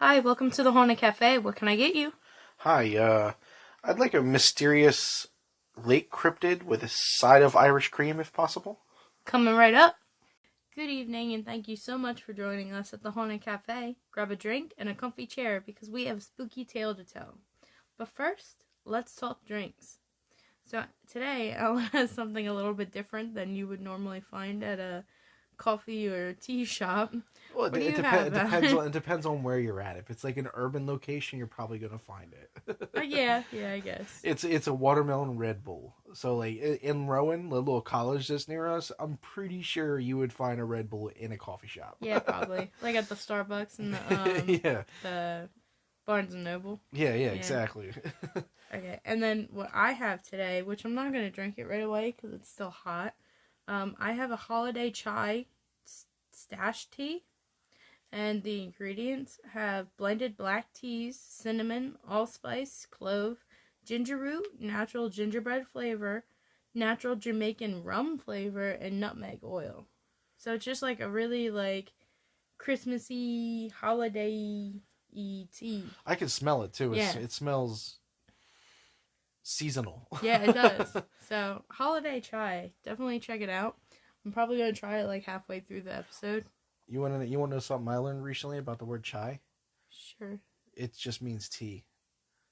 Hi, welcome to the Haunted Cafe. What can I get you? Hi, I'd like a mysterious lake cryptid with a side of Irish cream, if possible. Coming right up. Good evening, and thank you so much for joining us at the Haunted Cafe. Grab a drink and a comfy chair because we have a spooky tale to tell. But first, let's talk drinks. So today, Ella has something a little bit different than you would normally find at a coffee or tea shop. Well, What do you have? it depends on where you're at. If it's like an urban location, you're probably gonna find it. Yeah, I guess. It's a watermelon Red Bull. So like in Rowan, the little college that's near us, I'm pretty sure you would find a Red Bull in a coffee shop. Yeah, probably. Like at the Starbucks and Yeah, the Barnes and Noble. yeah, exactly. Okay, and then what I have today, which I'm not going to drink it right away because it's still hot, I have a holiday chai stash tea, and the ingredients have blended black teas, cinnamon, allspice, clove, ginger root, natural gingerbread flavor, natural Jamaican rum flavor, and nutmeg oil. So it's just like a really like Christmassy, holiday-y tea. I can smell it too. Yeah. It smells seasonal. Yeah, it does. So, holiday chai. Definitely check it out. I'm probably going to try it like halfway through the episode. You want to know something I learned recently about the word chai? Sure. It just means tea.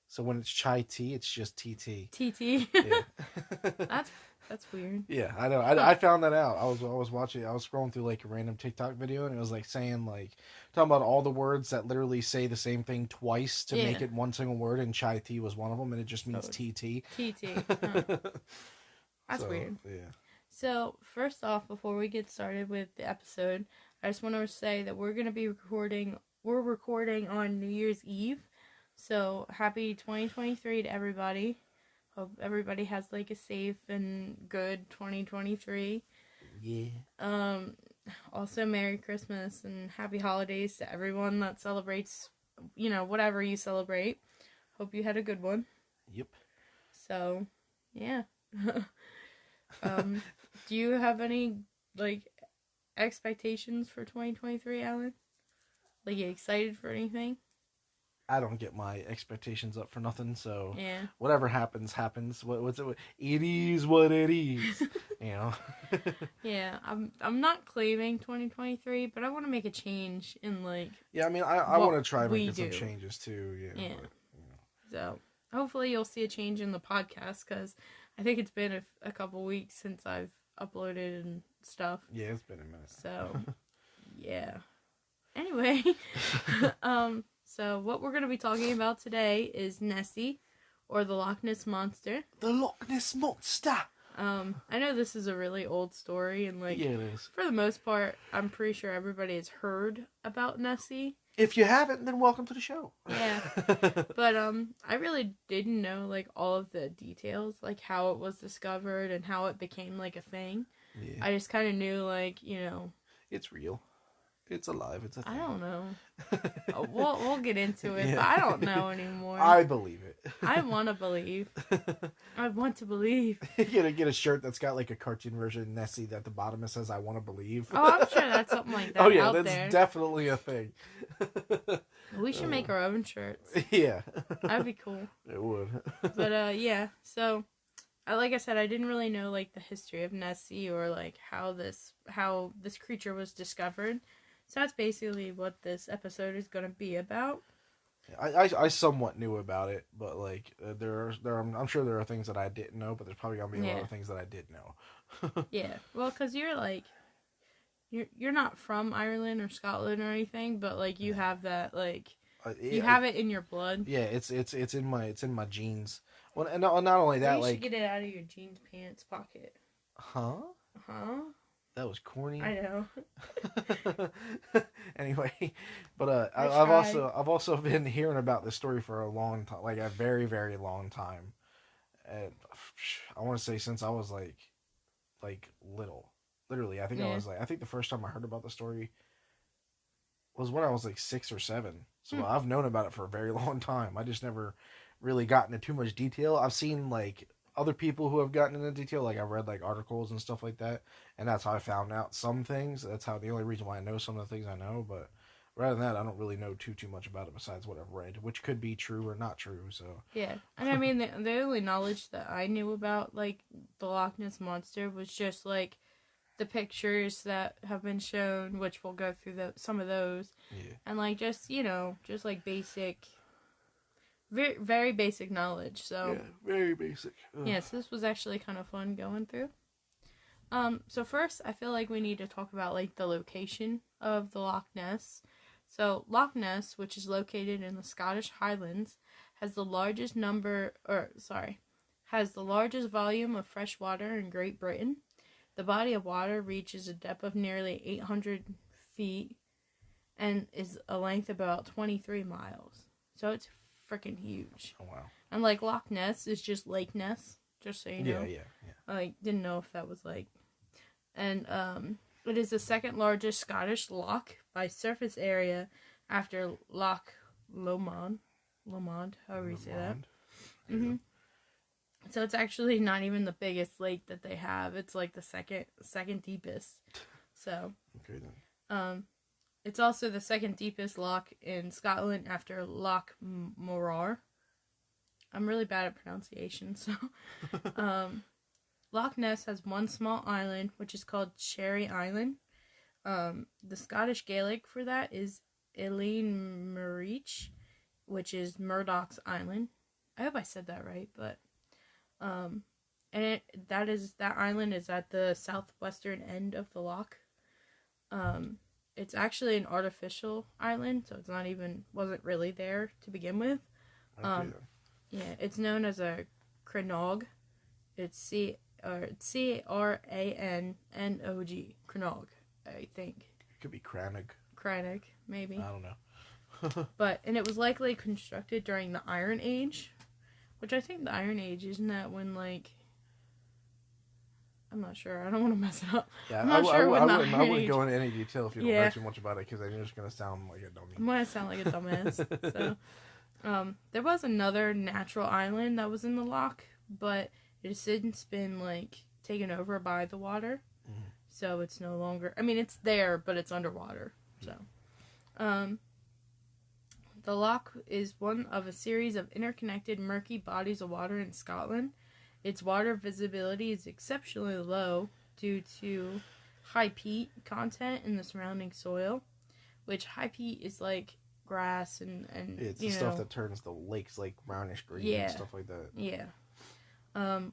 So when it's chai tea, it's just TT. TT. Yeah. That's weird. Yeah, I know. I found that out. I was watching. I was scrolling through like a random TikTok video, and it was like saying like talking about all the words that literally say the same thing twice to make it one single word, and chai tea was one of them, and it just means TT. TT. Huh. That's weird. Yeah. So, first off, before we get started with the episode, I just want to say that we're going to be recording. We're recording on New Year's Eve. So, happy 2023 to everybody. Hope everybody has like a safe and good 2023. Yeah. Also Merry Christmas and Happy Holidays to everyone that celebrates, whatever you celebrate. Hope you had a good one. Yep. So, yeah. Do you have any like expectations for 2023, Alan? Like, you excited for anything? I don't get my expectations up for nothing, so Yeah. whatever happens, happens. What's it? It is what it is, you know. Yeah, I'm not claiming 2023, but I want to make a change in like. Yeah, I mean, I want to try we making some do. changes too. Yeah. But, So hopefully you'll see a change in the podcast because I think it's been a couple weeks since I've uploaded and stuff. Yeah, it's been a minute. So yeah. Anyway, so what we're going to be talking about today is Nessie, or the Loch Ness Monster. The Loch Ness Monster! I know this is a really old story, and like, yeah, it is. For the most part, I'm pretty sure everybody has heard about Nessie. If you haven't, then welcome to the show. Yeah. But, I really didn't know, like, all of the details, like, how it was discovered and how it became, like, a thing. Yeah. I just kind of knew, like, It's real. It's alive. It's a thing. I don't know. We'll get into it, but I don't know anymore. I believe it. I want to believe. I want to believe. Get a shirt that's got like a cartoon version of Nessie that the bottom it says "I want to believe." Oh, I'm sure that's something like that. Oh yeah, out that's there. definitely a thing. We should make our own shirts. Yeah, that'd be cool. It would. But yeah. So, like I said, I didn't really know like the history of Nessie or like how this creature was discovered. So that's basically what this episode is going to be about. I somewhat knew about it, but like I'm sure there are things that I didn't know, but there's probably gonna be a lot of things that I did know. Yeah, well, because you're like you're not from Ireland or Scotland or anything, but like you have that like you have it in your blood. Yeah, it's in my genes. Well, and not only that, you like should get it out of your jeans pants pocket. Huh? That was corny. I know. Anyway, but I've also been hearing about this story for a long time, like a very very long time, and I want to say since I was like little. Literally, I think I think the first time I heard about the story was when I was like 6 or 7. So I've known about it for a very long time. I just never really got into too much detail. I've seen like other people who have gotten into detail, like I've read like articles and stuff like that, and that's how I found out some things. That's how the only reason why I know some of the things I know, but rather than that, I don't really know too much about it besides what I've read, which could be true or not true. So Yeah, and I mean the only knowledge that I knew about like the Loch Ness monster was just like the pictures that have been shown, which we'll go through some of those, and like just just like basic, very very basic knowledge. So very basic. Yes, this was actually kind of fun going through. So first, I feel like we need to talk about like the location of the Loch Ness. So Loch Ness, which is located in the Scottish Highlands, has the largest volume of fresh water in Great Britain. The body of water reaches a depth of nearly 800 feet and is a length of about 23 miles. So it's freaking huge. Oh wow! And like Loch Ness is just Lake Ness, just so you know. Yeah. I like didn't know if that was like, and it is the second largest Scottish loch by surface area after Loch Lomond, however you say that. Mm-hmm. So it's actually not even the biggest lake that they have. It's like the second deepest. So okay then. It's also the second deepest loch in Scotland after Loch Morar. I'm really bad at pronunciation, so Loch Ness has one small island, which is called Cherry Island. The Scottish Gaelic for that is Eilean Murich, which is Murdoch's Island. I hope I said that right, but and that island is at the southwestern end of the loch. It's actually an artificial island, so wasn't really there to begin with. Yeah, it's known as a Cranog. It's Cranog, Cranog, I think. It could be Cranog. Cranog, maybe. I don't know. And it was likely constructed during the Iron Age, which I think the Iron Age, isn't that when, like, I'm not sure. I don't want to mess it up. Yeah, I'm not sure when I wouldn't go into any detail if you don't know too much about it, because I'm just going to sound like a dummy. I'm going to sound like a dumbass. So, there was another natural island that was in the loch, but it has since been, like, taken over by the water. Mm-hmm. So it's no longer... I mean, it's there, but it's underwater. So, the loch is one of a series of interconnected murky bodies of water in Scotland. Its water visibility is exceptionally low due to high peat content in the surrounding soil, which high peat is like grass and it's the stuff that turns the lakes like brownish green and stuff like that. Yeah.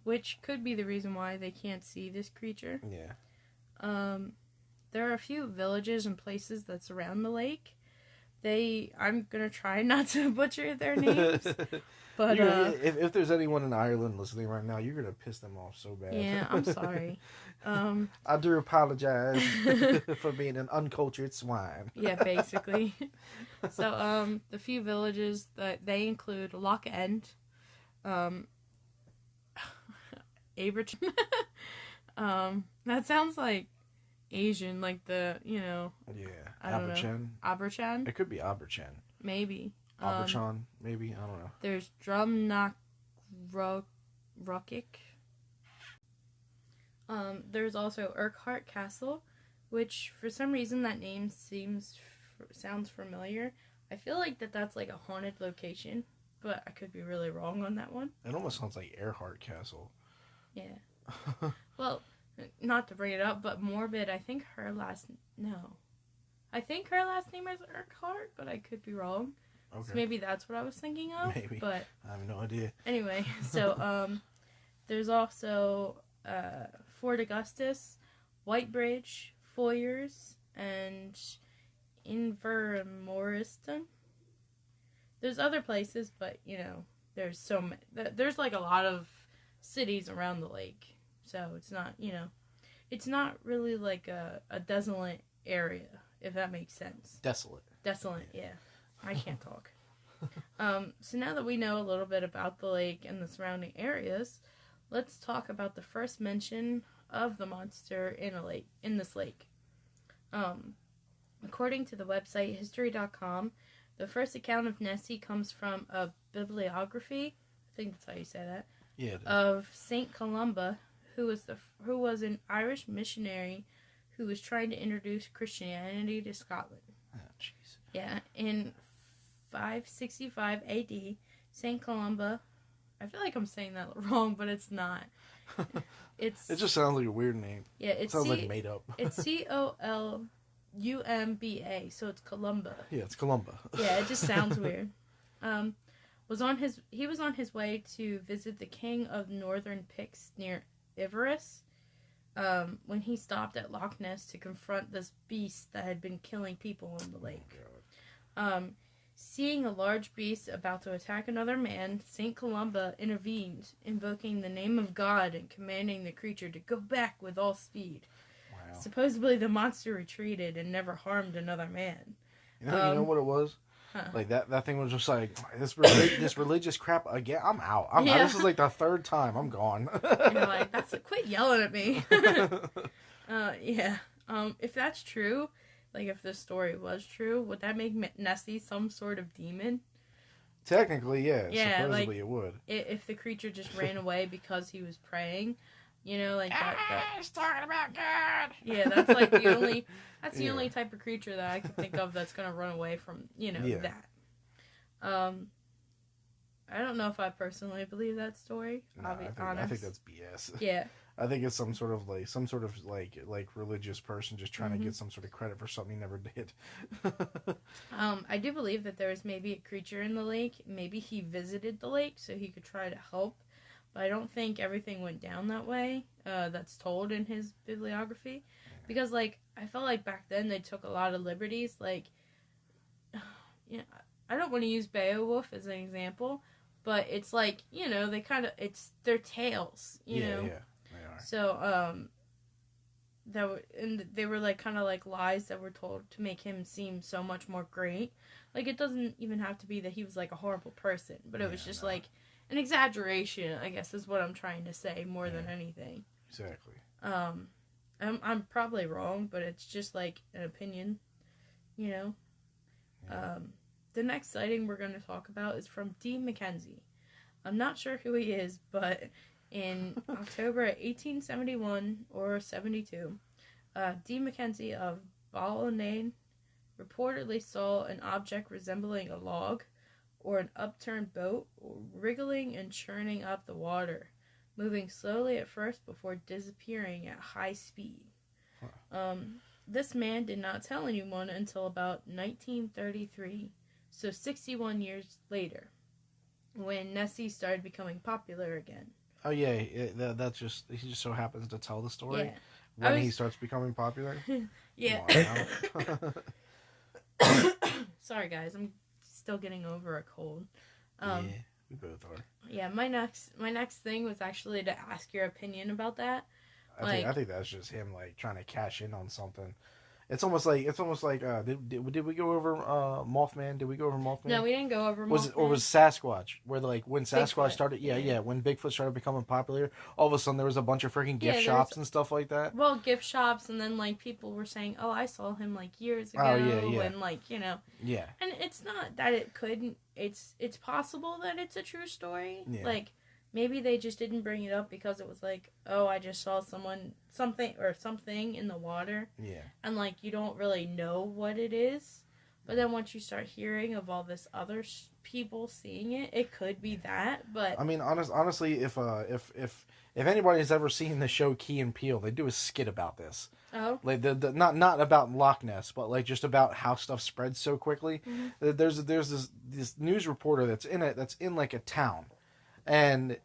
Which could be the reason why they can't see this creature. Yeah. There are a few villages and places that surround the lake. I'm gonna try not to butcher their names. But if there's anyone in Ireland listening right now, you're gonna piss them off so bad. Yeah, I'm sorry. I do apologize for being an uncultured swine. Yeah, basically. So, the few villages that they include Loch End, Aberchan. That sounds like Asian, like the Yeah, Aberchan. Aberchan. It could be Aberchan. Maybe. Aberchan, maybe, I don't know. There's Drumnachrokic. There's also Urquhart Castle, which for some reason that name sounds familiar. I feel like that's like a haunted location, but I could be really wrong on that one. It almost sounds like Earhart Castle. Yeah. Well, not to bring it up, but Morbid, I think her last name is Urquhart, but I could be wrong. Okay. So maybe that's what I was thinking of. Maybe. But I have no idea. Anyway, so there's also Fort Augustus, Whitebridge, Foyers, and Invermoriston. There's other places, but there's so many. There's like a lot of cities around the lake, so it's not it's not really like a desolate area, if that makes sense. Desolate, yeah. I can't talk. So now that we know a little bit about the lake and the surrounding areas, let's talk about the first mention of the monster in this lake. According to the website history.com, the first account of Nessie comes from a bibliography, I think that's how you say that, of Saint Columba, who was an Irish missionary who was trying to introduce Christianity to Scotland. Oh, jeez. Yeah, in 565 AD, Saint Columba. I feel like I'm saying that wrong, but it's not. It just sounds like a weird name. Yeah, It sounds like made up. It's Columba, so it's Columba. Yeah, it's Columba. Yeah, it just sounds weird. He was on his way to visit the king of northern Picts near Ivarus, when he stopped at Loch Ness to confront this beast that had been killing people in the lake. Seeing a large beast about to attack another man, Saint Columba intervened, invoking the name of God and commanding the creature to go back with all speed. Wow. Supposedly the monster retreated and never harmed another man. You know what it was? Huh. Like that thing was just like, this religious crap again. I'm out. I'm out. This is like the third time. I'm gone. You're like, quit yelling at me. Yeah. If that's true, like if this story was true, would that make Nessie some sort of demon? Technically, yeah. Supposedly like, it would. If the creature just ran away because he was praying, like that. He's talking about God. Yeah, that's like the only. That's the only type of creature that I can think of that's gonna run away from that. I don't know if I personally believe that story. No, I'll be honest. I think that's BS. Yeah. I think it's some sort of religious person just trying to get some sort of credit for something he never did. I do believe that there was maybe a creature in the lake. Maybe he visited the lake so he could try to help. But I don't think everything went down that way. That's told in his bibliography. Because, I felt like back then they took a lot of liberties. I don't want to use Beowulf as an example. But it's they kind of, it's their tales, you know? Yeah, they are. So, they were kind of lies that were told to make him seem so much more great. It doesn't even have to be that he was a horrible person, but it was just an exaggeration, I guess is what I'm trying to say more than anything. Exactly. I'm probably wrong, but it's just an opinion, Yeah. The next sighting we're going to talk about is from D. Mackenzie. I'm not sure who he is, but in October 1871 or 72, D. Mackenzie of Ballinain reportedly saw an object resembling a log or an upturned boat wriggling and churning up the water, moving slowly at first before disappearing at high speed. This man did not tell anyone until about 1933. So 61 years later, when Nessie started becoming popular again. Oh yeah, that's just he just so happens to tell the story when he starts becoming popular. Yeah. Sorry guys, I'm still getting over a cold. Yeah, we both are. Yeah, my next thing was actually to ask your opinion about that. I think that's just him trying to cash in on something. It's almost like did we go over Mothman? Did we go over Mothman? No, we didn't go over Mothman. Was Sasquatch where when Sasquatch Bigfoot. started? Yeah, when Bigfoot started becoming popular, all of a sudden there was a bunch of freaking gift shops and stuff like that. Well, gift shops, and then people were saying, "Oh, I saw him years ago," and Yeah. And it's not that it couldn't. It's possible that it's a true story. Yeah. Maybe they just didn't bring it up because it was oh, I just saw something in the water. Yeah. And you don't really know what it is. But then once you start hearing of all this other people seeing it, it could be that. But I mean, honestly, if anybody's ever seen the show Key and Peele, they do a skit about this. Oh. Not about Loch Ness, but just about how stuff spreads so quickly. Mm-hmm. There's this news reporter that's in a town. And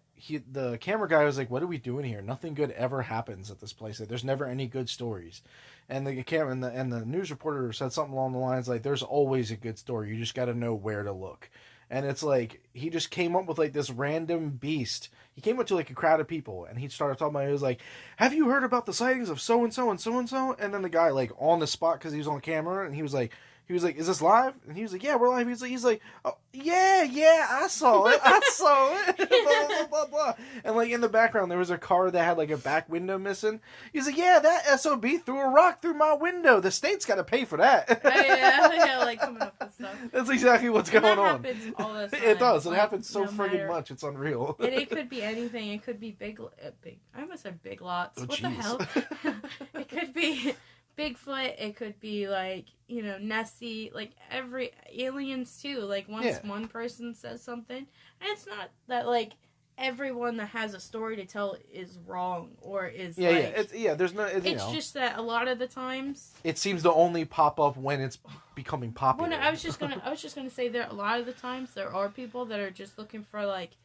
the camera guy was like, "What are we doing here? Nothing good ever happens at this place. There's never any good stories." And the camera and the news reporter said something along the lines "There's always a good story. You just got to know where to look." And it's he just came up with this random beast. He came up to a crowd of people and he started talking about it. He was like, "Have you heard about the sightings of so and so and so and so?" And then the guy on the spot because he was on camera and he was like, "Is this live?" And he was like, "Yeah, we're live." He's like, "Oh, yeah, I saw it. blah, blah, blah, blah." And in the background, there was a car that had a back window missing. He's like, "Yeah, that SOB threw a rock through my window. The state's got to pay for that." Yeah, coming up with stuff. That's exactly what's going on. Happens all the time. It does. It happens so friggin' much. It's unreal. And it could be anything. It could be big. I almost said big lots. Oh, what the hell? It could be Bigfoot. It could be like, you know, Nessie. Like every aliens too. Like once one person says something, and it's not that like everyone that has a story to tell is wrong or is there's no it's just that a lot of the times it seems to only pop up when it's becoming popular. I was just gonna say there a lot of the times there are people that are just looking for like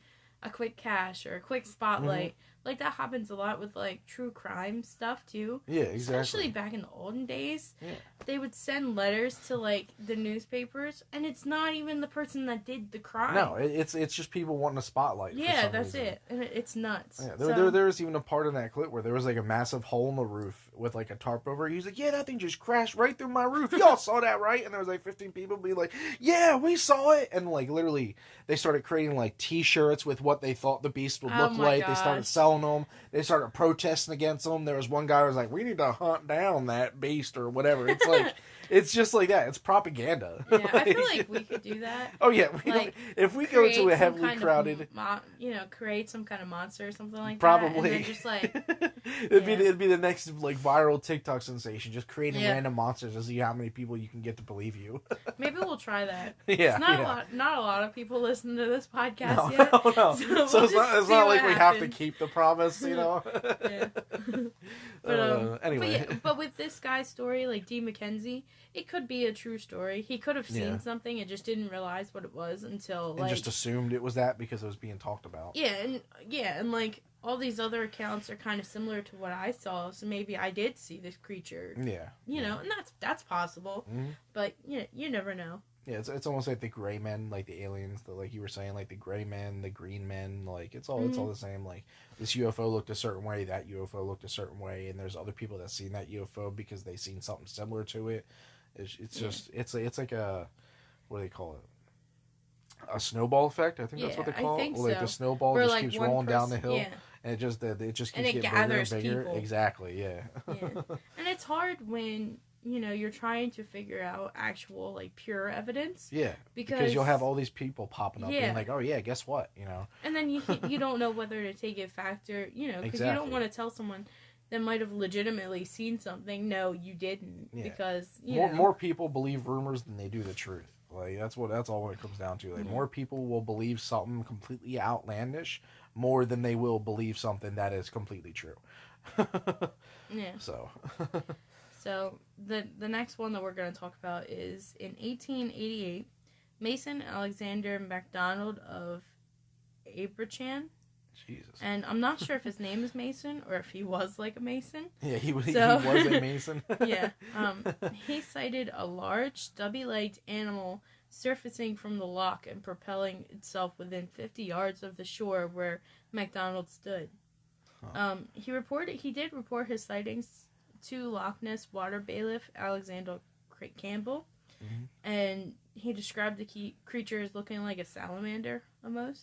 a quick cash or a quick spotlight. Like that happens a lot with like true crime stuff too. Yeah, exactly. Especially back in the olden days. Yeah. They would send letters to like the newspapers and it's not even the person that did the crime. No, it's just people wanting a spotlight. Yeah, that's it. And it's nuts. Yeah, there was even a part in that clip where there was like a massive hole in the roof with like a tarp over it. He's like, yeah, that thing just crashed right through my roof. Y'all saw that, right? And there was like 15 people being like, yeah, we saw it. And like literally they started creating like t-shirts with what they thought the beast would look like. Gosh. They started selling them. They started protesting against them. There was one guy who was like, we need to hunt down that beast or whatever. It's like, it's just like that. It's propaganda. Yeah, I feel like we could do that. Oh, yeah. If we go to a heavily crowded... create some kind of monster or something like probably. that. And then just like... it'd be the next like viral TikTok sensation. Just creating random monsters to see how many people you can get to believe you. Maybe we'll try that. Yeah. Not a lot of people listen to this podcast yet. No. So it's not like we have to keep the promise, you know? Yeah. Anyway. But with this guy's story, like D. McKenzie, it could be a true story. He could have seen something and just didn't realize what it was until and just assumed it was that because it was being talked about. Yeah, and like all these other accounts are kind of similar to what I saw, so maybe I did see this creature. Yeah. You know, and that's possible. Mm-hmm. But you never know. Yeah, it's almost like the gray men, like the aliens, like you were saying, like the gray men, the green men, like it's all the same. Like this UFO looked a certain way, that UFO looked a certain way, and there's other people that seen that UFO because they seen something similar to it. It's just it's like a, what do they call it? A snowball effect. I think that's what they call it. Like the snowball just keeps rolling down the hill, and it just keeps getting bigger and bigger. People. Exactly. Yeah. And it's hard when you're trying to figure out actual, like, pure evidence. Yeah, because you'll have all these people popping up being like, oh, yeah, guess what, And then you don't know whether to take it fact or, because you don't want to tell someone that might have legitimately seen something, no, you didn't, because, more people believe rumors than they do the truth. Like, that's all it comes down to. Like, more people will believe something completely outlandish more than they will believe something that is completely true. So... So, the next one that we're going to talk about is in 1888, Mason Alexander MacDonald of Aberchan. Jesus. And I'm not sure if his name is Mason or if he was like a Mason. Yeah, he was a Mason. Yeah. He sighted a large, stubby-legged animal surfacing from the loch and propelling itself within 50 yards of the shore where MacDonald stood. Huh. He did report his sightings to Loch Ness water bailiff Alexander Campbell, and he described the creature as looking like a salamander almost.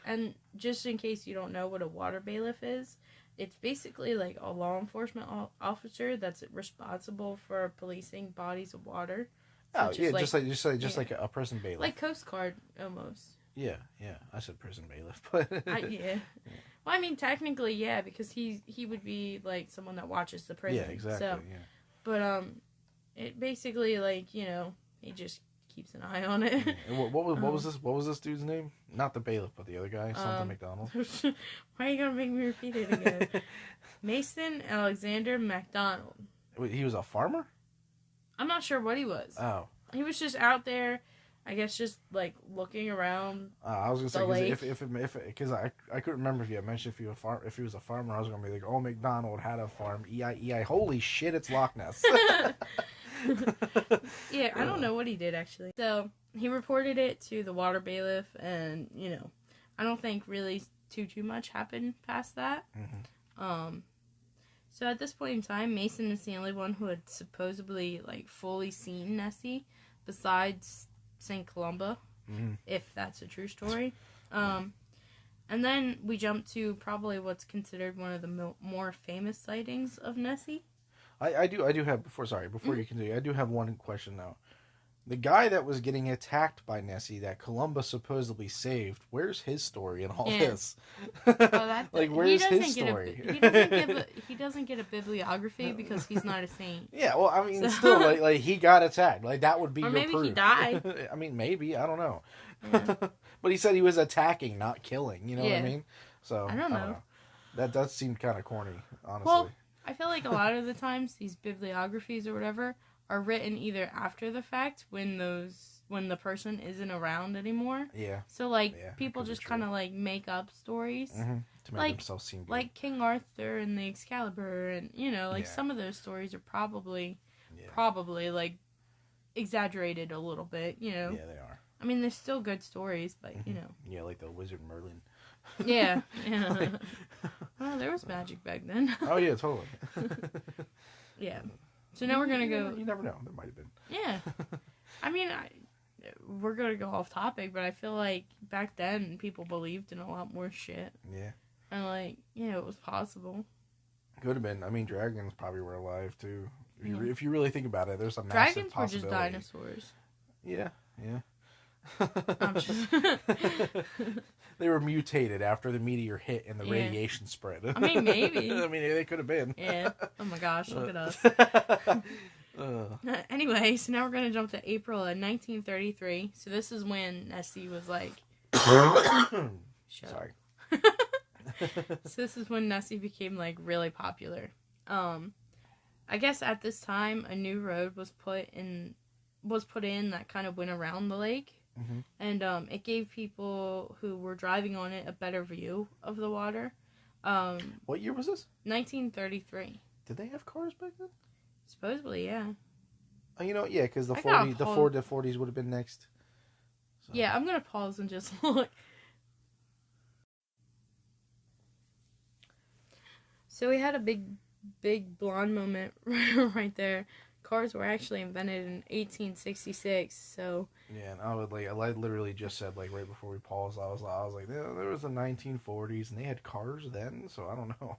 And just in case you don't know what a water bailiff is, it's basically like a law enforcement officer that's responsible for policing bodies of water. Oh yeah, just like a prison bailiff, like Coast Guard almost. Yeah, I said prison bailiff, but yeah. Well, I mean, technically, yeah, because he would be like someone that watches the prison. Yeah, exactly. So, yeah. But it basically like he just keeps an eye on it. And what was this dude's name? Not the bailiff, but the other guy, something McDonald. Why are you gonna make me repeat it again? Mason Alexander MacDonald. Wait, he was a farmer? I'm not sure what he was. Oh. He was just out there, I guess, just like looking around. I was gonna say because I couldn't remember if you had mentioned if he was a farmer. I was gonna be like, oh, McDonald had a farm. EI. Holy shit, it's Loch Ness. Yeah, I don't know what he did actually. So he reported it to the water bailiff, and I don't think really too much happened past that. Mm-hmm. So at this point in time, Mason is the only one who had supposedly like fully seen Nessie, besides St. Columba, if that's a true story. And then we jump to probably what's considered one of the more famous sightings of Nessie. I do have before you continue. I do have one question though. The guy that was getting attacked by Nessie that Columbus supposedly saved, where's his story in all this? Well, like, where's his story? He doesn't get a bibliography because he's not a saint. Yeah, well, I mean, still, like he got attacked. Like, that would be or your maybe proof. He died. I mean, maybe. I don't know. Yeah. But he said he was attacking, not killing. You know what I Yeah. mean? So, I don't know. That does seem kind of corny, honestly. Well, I feel like a lot of the times these bibliographies or whatever are written either after the fact when the person isn't around anymore. Yeah. So people just kind of like make up stories to make themselves seem good. Like King Arthur and the Excalibur, and some of those stories are probably like exaggerated a little bit. Yeah, they are. I mean, they're still good stories, but Yeah, like the Wizard Merlin. Yeah. Oh, there was magic back then. Oh yeah, totally. Yeah. So now we're gonna go. You never know. There might have been. Yeah. I mean, we're gonna go off topic, but I feel like back then people believed in a lot more shit. Yeah. And it was possible. Could have been. I mean, dragons probably were alive too. If you really think about it, there's a massive dragons possibility. Dragons were just dinosaurs. Yeah. Yeah. They were mutated after the meteor hit and the radiation spread. I mean, maybe. I mean, they could have been. Yeah. Oh my gosh, look at us. Anyway, so now we're going to jump to April of 1933. So this is when Nessie was like... Sorry. So this is when Nessie became like really popular. I guess at this time a new road was put in that kind of went around the lake. Mm-hmm. And it gave people who were driving on it a better view of the water. What year was this? 1933. Did they have cars back then? Supposedly, yeah. Yeah, because the 40s would have been next. So. Yeah, I'm gonna pause and just look. So we had a big blonde moment right there. Cars were actually invented in 1866, so... Yeah, and I literally just said, like, right before we paused, I was like, yeah, there was the 1940s, and they had cars then, so I don't know.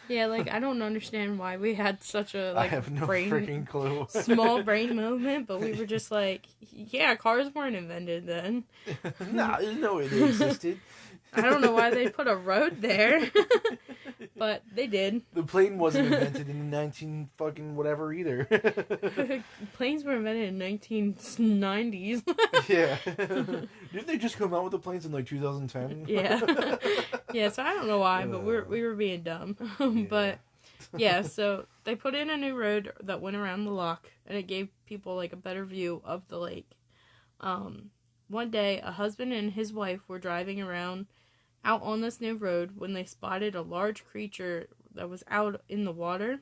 Yeah, I don't understand why we had such a, I have no freaking clue. Small brain moment, but we were just like, yeah, cars weren't invented then. Nah, there's no way they existed. I don't know why they put a road there, but they did. The plane wasn't invented in 19 fucking whatever either. Planes were invented in 1990s. Yeah. Didn't they just come out with the planes in 2010? Yeah. Yeah, so I don't know why, but we were being dumb. But yeah, so they put in a new road that went around the loch, and it gave people a better view of the lake. One day, a husband and his wife were driving out on this new road when they spotted a large creature that was out in the water,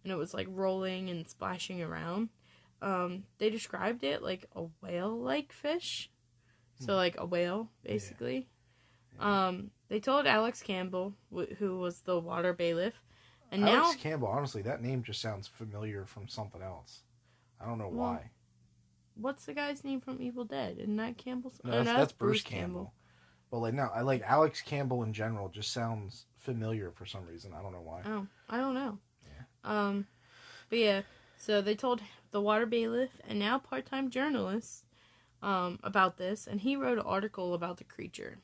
and it was rolling and splashing around. They described it like a whale-like fish, so a whale basically. Yeah. They told Alex Campbell, who was the water bailiff, and Alex Campbell. Honestly, that name just sounds familiar from something else. I don't know why. What's the guy's name from Evil Dead? Isn't that Campbell? No, that's Bruce Campbell. But Alex Campbell in general just sounds familiar for some reason. I don't know why. Oh, I don't know. Yeah. But yeah, so they told the water bailiff and now part-time journalist about this, and he wrote an article about the creature.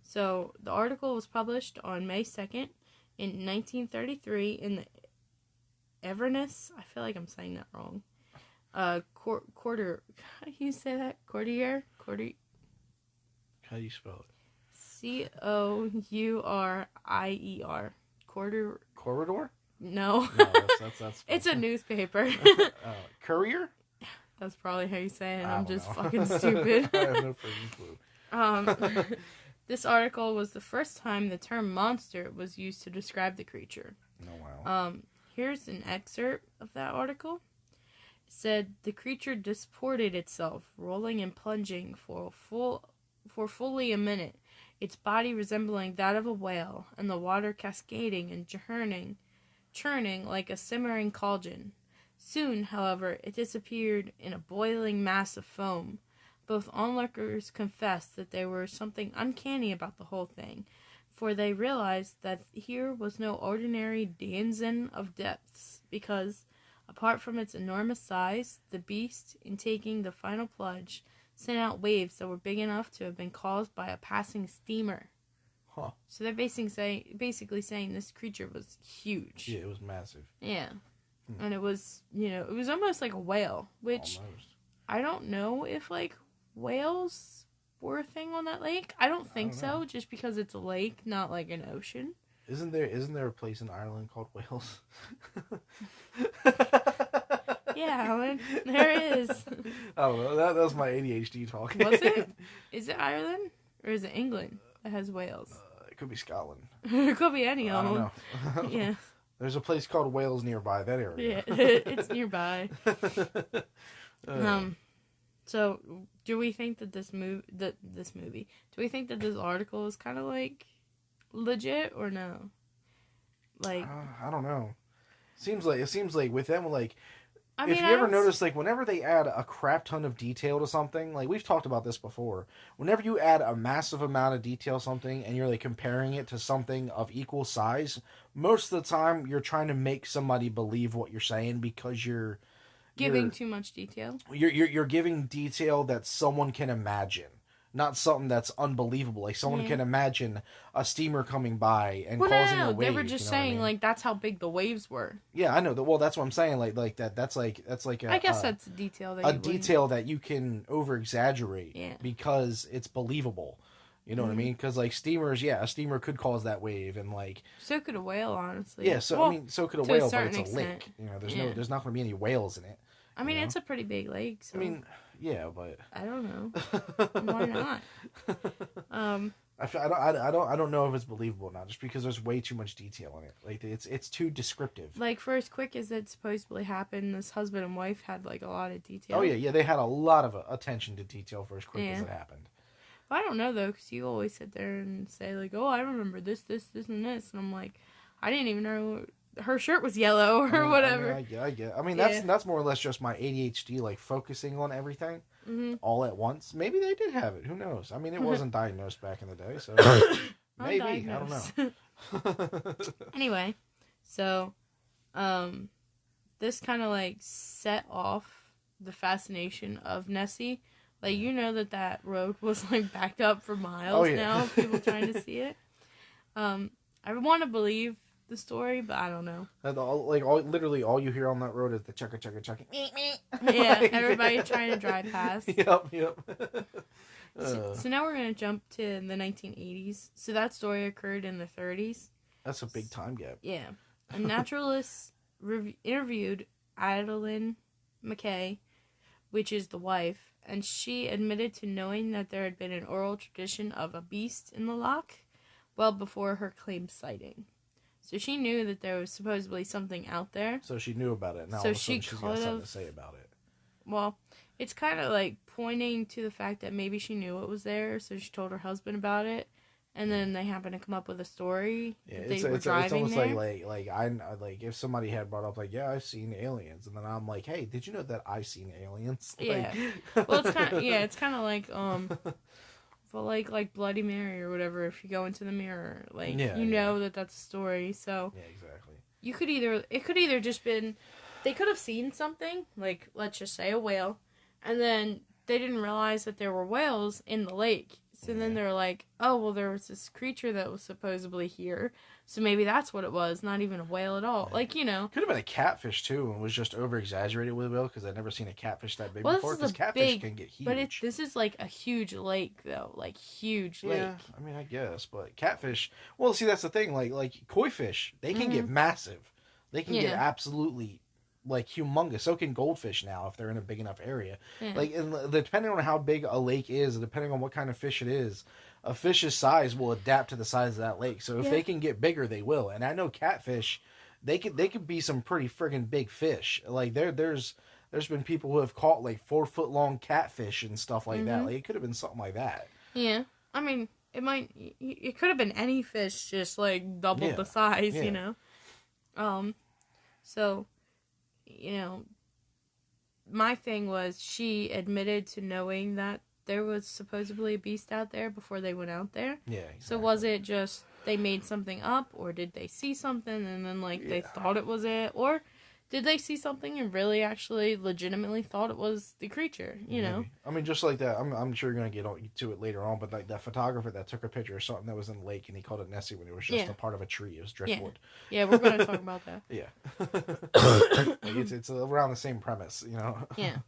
So the article was published on May 2nd in 1933 in the Everness. I feel like I'm saying that wrong. Quarter. How do you say that? Courtier. How do you spell it? Courier. Corridor? No. No, that's it's a newspaper. Courier? That's probably how you say it. I'm just fucking stupid. I have no freaking clue. This article was the first time the term monster was used to describe the creature. Oh, wow. Here's an excerpt of that article. It said, the creature disported itself, rolling and plunging for fully a minute, its body resembling that of a whale, and the water cascading and churning like a simmering cauldron. Soon, however, it disappeared in a boiling mass of foam. Both onlookers confessed that there was something uncanny about the whole thing, for they realized that here was no ordinary danzon of depths, because, Apart from its enormous size, the beast, in taking the final plunge, sent out waves that were big enough to have been caused by a passing steamer. Huh. So they're basically saying this creature was huge. Yeah, it was massive. Yeah. And it was, it was almost like a whale, which Almost. I don't know if, like, whales were a thing on that lake. I don't think so, just because it's a lake, not like an ocean. Isn't there a place in Ireland called Wales? Yeah, Alan, there is. I don't know. That was my ADHD talking. Was it? Is it Ireland? Or is it England that has whales? It could be Scotland. It could be any of them. I don't know. Yeah. There's a place called Wales nearby that area. Yeah, it's nearby. So, do we think that this movie, do we think that this article is kind of, like, legit or no? Like, I don't know. It seems like with them, like, I mean, if you ever notice, like, whenever they add a crap ton of detail to something, like, we've talked about this before, whenever you add a massive amount of detail to something and you're, like, comparing it to something of equal size, most of the time you're trying to make somebody believe what you're saying because you're giving too much detail. You're giving detail that someone can imagine. Not something that's unbelievable. Like, someone can imagine a steamer coming by and causing a wave. They were just saying, like, that's how big the waves were. Yeah, I know. Well, that's what I'm saying. Like that. That's like I guess that's a detail that detail that you can over exaggerate because it's believable. You know what I mean? Because, like, steamers, a steamer could cause that wave, and, like, so could a whale, honestly. Yeah, so so could a whale, but it's a lake. You know, there's not going to be any whales in it. I mean, it's a pretty big lake. So. I mean, yeah, but I don't know. Why not? I don't know if it's believable or not, just because there's way too much detail in it. Like, it's too descriptive. Like, for as quick as it supposedly happened, this husband and wife had, like, a lot of detail. Oh yeah, they had a lot of attention to detail for as quick as it happened. Well, I don't know though, because you always sit there and say, like, "Oh, I remember this, and this," and I'm like, I didn't even know her shirt was yellow or whatever. I get. I mean, that's more or less just my ADHD, like, focusing on everything all at once. Maybe they did have it. Who knows? I mean, it wasn't diagnosed back in the day, so maybe I don't know. Anyway, so this kind of, like, set off the fascination of Nessie. Like, that road was, like, backed up for miles now, people trying to see it. I want to believe the story, but I don't know. Literally all you hear on that road is the chugga. Yeah, everybody trying to drive past. Yep. So now we're going to jump to the 1980s. So that story occurred in the 30s. That's a big time gap. Yeah. A naturalist interviewed Adeline McKay, which is the wife, and she admitted to knowing that there had been an oral tradition of a beast in the loch well before her claimed sighting. So she knew that there was supposedly something out there. So she knew about it. Now so all of a sudden she's got something to say about it. Well, it's kind of like pointing to the fact that maybe she knew it was there, so she told her husband about it. And then they happen to come up with a story. Yeah, it's almost there. like if somebody had brought up, like, yeah, I've seen aliens, and then I'm like, hey, did you know that I've seen aliens? Yeah. Well, it's kind of like but like Bloody Mary or whatever. If you go into the mirror, like know that that's a story. So yeah, exactly. It could either just been they could have seen something, like, let's just say a whale, and then they didn't realize that there were whales in the lake. So then they're like, oh, well, there was this creature that was supposedly here. So maybe that's what it was, not even a whale at all. Like, Could have been a catfish, too, and was just over-exaggerated with a whale, because I'd never seen a catfish that big before, because catfish can get huge. But this is, like, a huge lake, though. Like, huge lake. Yeah, I mean, I guess. But catfish, well, see, that's the thing. Like koi fish, they can get massive. They can get absolutely, like, humongous. So can goldfish now if they're in a big enough area. Yeah. Like, and depending on how big a lake is, depending on what kind of fish it is, a fish's size will adapt to the size of that lake. So if they can get bigger, they will. And I know catfish, they could be some pretty friggin' big fish. Like, there's been people who have caught, like, 4-foot long catfish and stuff like that. Like, it could have been something like that. Yeah, I mean, it could have been any fish, just, like, double the size. So, my thing was she admitted to knowing that there was supposedly a beast out there before they went out there. Yeah, exactly. So was it just they made something up, or did they see something and then, like, they thought it was it? Or did they see something and really actually legitimately thought it was the creature, you know? I mean, just like that, I'm sure you're going to get to it later on, but like that photographer that took a picture of something that was in the lake and he called it Nessie when it was just a part of a tree. It was driftwood. Yeah, we're going to talk about that. Yeah. Like it's around the same premise, you know? Yeah.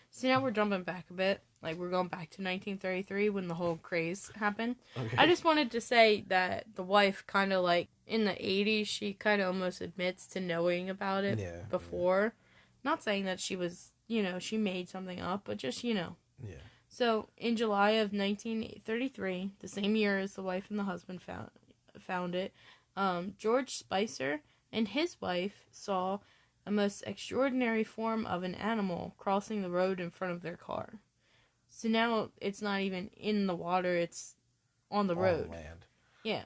See, now we're jumping back a bit. Like, we're going back to 1933 when the whole craze happened. Okay. I just wanted to say that the wife kind of, like, in the 80s, she kind of almost admits to knowing about it before. Yeah. Not saying that she was, you know, she made something up, but just, you know. Yeah. So, in July of 1933, the same year as the wife and the husband found it, George Spicer and his wife saw a most extraordinary form of an animal crossing the road in front of their car. So now it's not even in the water, it's on the road. Land. Yeah.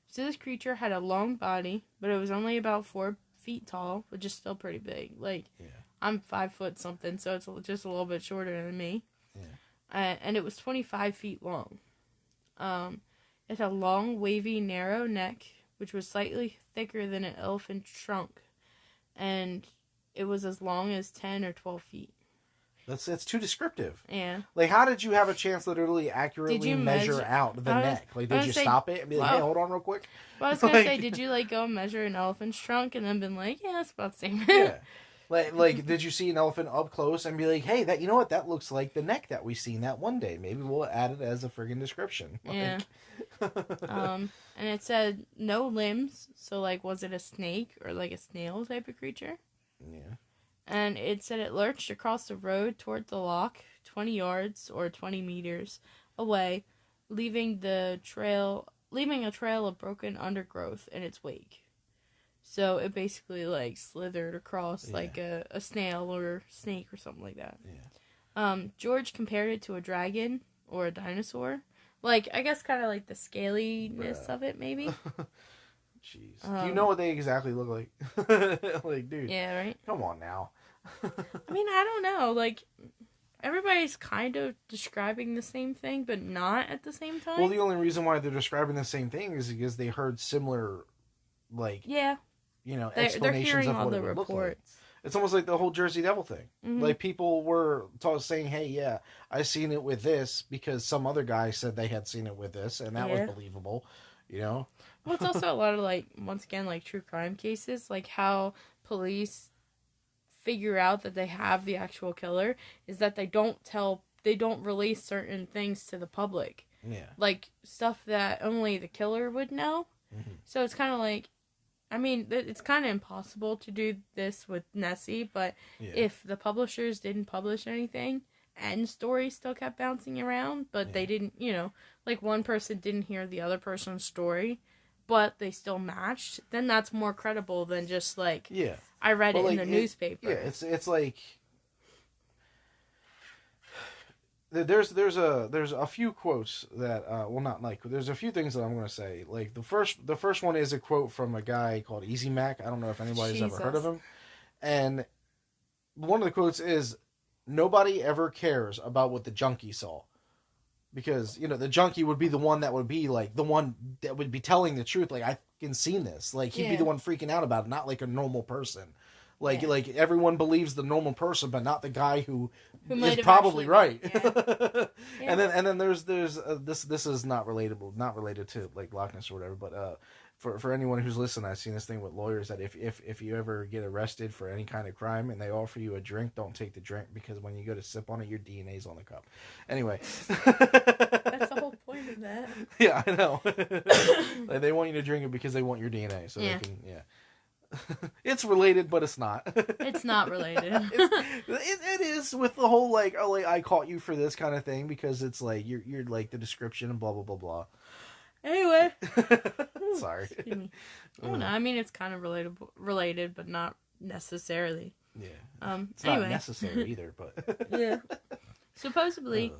So this creature had a long body, but it was only about 4 feet tall, which is still pretty big. Like, I'm 5 foot something, so it's just a little bit shorter than me. Yeah. And it was 25 feet long. It had a long, wavy, narrow neck, which was slightly thicker than an elephant trunk. And it was as long as 10 or 12 feet. That's too descriptive. Yeah. Like, how did you have a chance to literally accurately measure out the neck? Like, did you stop it and be like, hey, hold on real quick? Well, I was going to say, did you, like, go measure an elephant's trunk and then been like, yeah, it's about the same. Yeah. Like, did you see an elephant up close and be like, hey, you know what? That looks like the neck that we seen that one day. Maybe we'll add it as a friggin' description. Yeah. And it said no limbs. So, like, was it a snake or, like, a snail type of creature? Yeah. And it said it lurched across the road toward the lock, 20 yards or 20 meters away, leaving a trail of broken undergrowth in its wake. So it basically, like, slithered across like a snail or snake or something like that. Yeah. George compared it to a dragon or a dinosaur. Like, I guess kind of like the scaliness of it, maybe. Jeez. Do you know what they exactly look like? Like, dude. Yeah, right? Come on now. I mean, I don't know. Like, everybody's kind of describing the same thing, but not at the same time. Well, the only reason why they're describing the same thing is because they heard similar, like, you know, explanations of what it would look like. It's almost like the whole Jersey Devil thing. Mm-hmm. Like, people were saying, hey, yeah, I seen it with this because some other guy said they had seen it with this, and that was believable, you know? Well, it's also a lot of, like, once again, like, true crime cases, like how police figure out that they have the actual killer is that they don't release certain things to the public. Yeah. Like, stuff that only the killer would know. Mm-hmm. So it's kind of like, I mean, it's kind of impossible to do this with Nessie, but if the publishers didn't publish anything and stories still kept bouncing around, but they didn't, you know, like one person didn't hear the other person's story, but they still matched, then that's more credible than just like, I read it in the newspaper. Yeah, it's like there's a few quotes that there's a few things that I'm going to say. Like the first one is a quote from a guy called Easy Mac. I don't know if anybody's ever heard of him. And one of the quotes is, "Nobody ever cares about what the junkie saw." Because, you know, the junkie would be the one that would be, like, the one that would be telling the truth. Like, I fucking seen this. Like, he'd be the one freaking out about it, not like a normal person. Like, everyone believes the normal person, but not the guy who is probably right. Yeah. And then there's this is not related to, like, Loch Ness or whatever, but for anyone who's listening, I've seen this thing with lawyers that if you ever get arrested for any kind of crime and they offer you a drink, don't take the drink, because when you go to sip on it, your DNA's on the cup. Anyway. That's the whole point of that. Yeah, I know. Like, they want you to drink it because they want your DNA, so they can, It's related, but it's not. It's not related. It is with the whole, like, oh, like, I caught you for this kind of thing, because it's like, you're like, the description and blah, blah, blah, blah. Anyway. Sorry. Excuse me. Oh, no, I mean, it's kind of related, but not necessarily. Yeah. It's not necessary either, but... Yeah. Supposedly,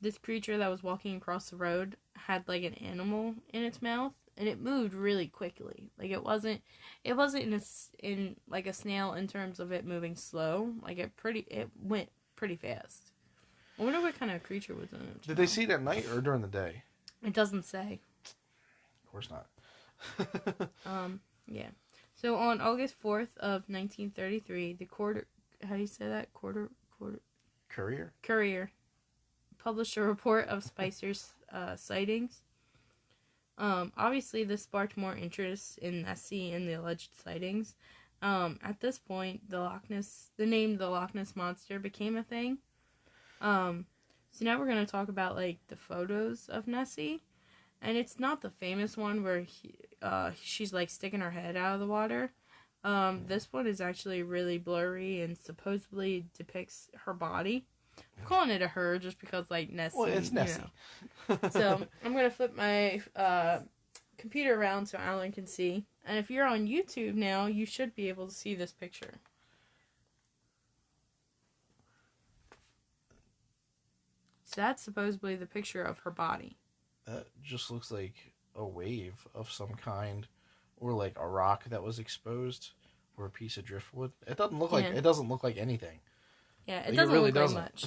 this creature that was walking across the road had, like, an animal in its mouth, and it moved really quickly. Like, it wasn't in like a snail in terms of it moving slow. Like, it went pretty fast. I wonder what kind of creature was in it. Did they see it at night or during the day? It doesn't say. Of course not. Yeah. So on August 4th of 1933, the how do you say that? Courier published a report of Spicer's sightings. Obviously, this sparked more interest in Nessie and the alleged sightings. At this point, the name the Loch Ness Monster became a thing. So now we're going to talk about, like, the photos of Nessie. And it's not the famous one where she's, like, sticking her head out of the water. This one is actually really blurry and supposedly depicts her body. I'm calling it a her just because, like, Nessie. Well, it's Nessie. So, I'm going to flip my computer around so Alan can see. And if you're on YouTube now, you should be able to see this picture. So that's supposedly the picture of her body. That just looks like a wave of some kind, or like a rock that was exposed, or a piece of driftwood. It doesn't look like anything. Yeah, it doesn't look like much.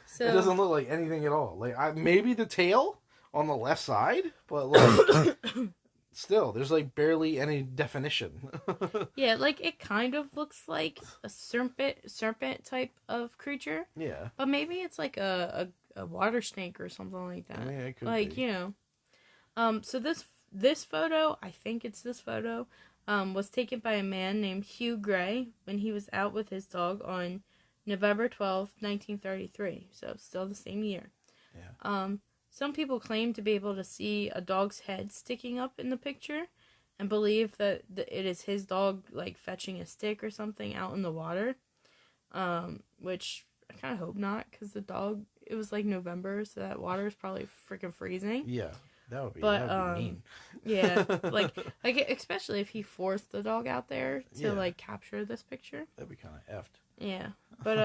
So, it doesn't look like anything at all. Like maybe the tail on the left side, but like still, there's like barely any definition. Yeah, like it kind of looks like a serpent type of creature. Yeah, but maybe it's like a water snake or something like that. I mean, it could like be. You know, so this photo, I think it's this photo, was taken by a man named Hugh Gray when he was out with his dog on November 12th, 1933. So still the same year. Yeah. Some people claim to be able to see a dog's head sticking up in the picture and believe that it is his dog, like, fetching a stick or something out in the water. Which I kind of hope not, because the dog, it was, like, November, so that water is probably freaking freezing. Yeah, that would be mean. Yeah, like especially if he forced the dog out there to, like, capture this picture. That'd be kind of effed. Yeah, but,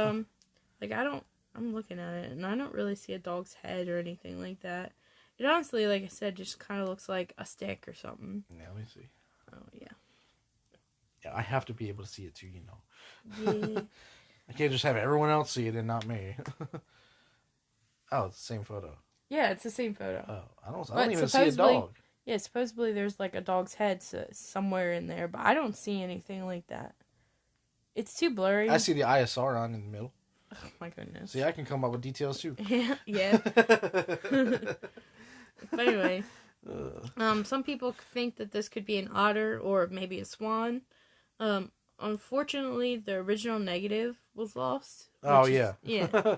like, I'm looking at it, and I don't really see a dog's head or anything like that. It honestly, like I said, just kind of looks like a stick or something. Yeah, let me see. Oh, yeah. Yeah, I have to be able to see it too, you know. Yeah. I can't just have everyone else see it and not me. Oh, it's the same photo. Yeah, it's the same photo. Oh, I don't even see a dog. Yeah, supposedly there's, like, a dog's head somewhere in there, but I don't see anything like that. It's too blurry. I see the ISR on in the middle. Oh, my goodness. See, I can come up with details too. Yeah. But anyway, some people think that this could be an otter or maybe a swan. Unfortunately, the original negative was lost. Oh, yeah. Yeah.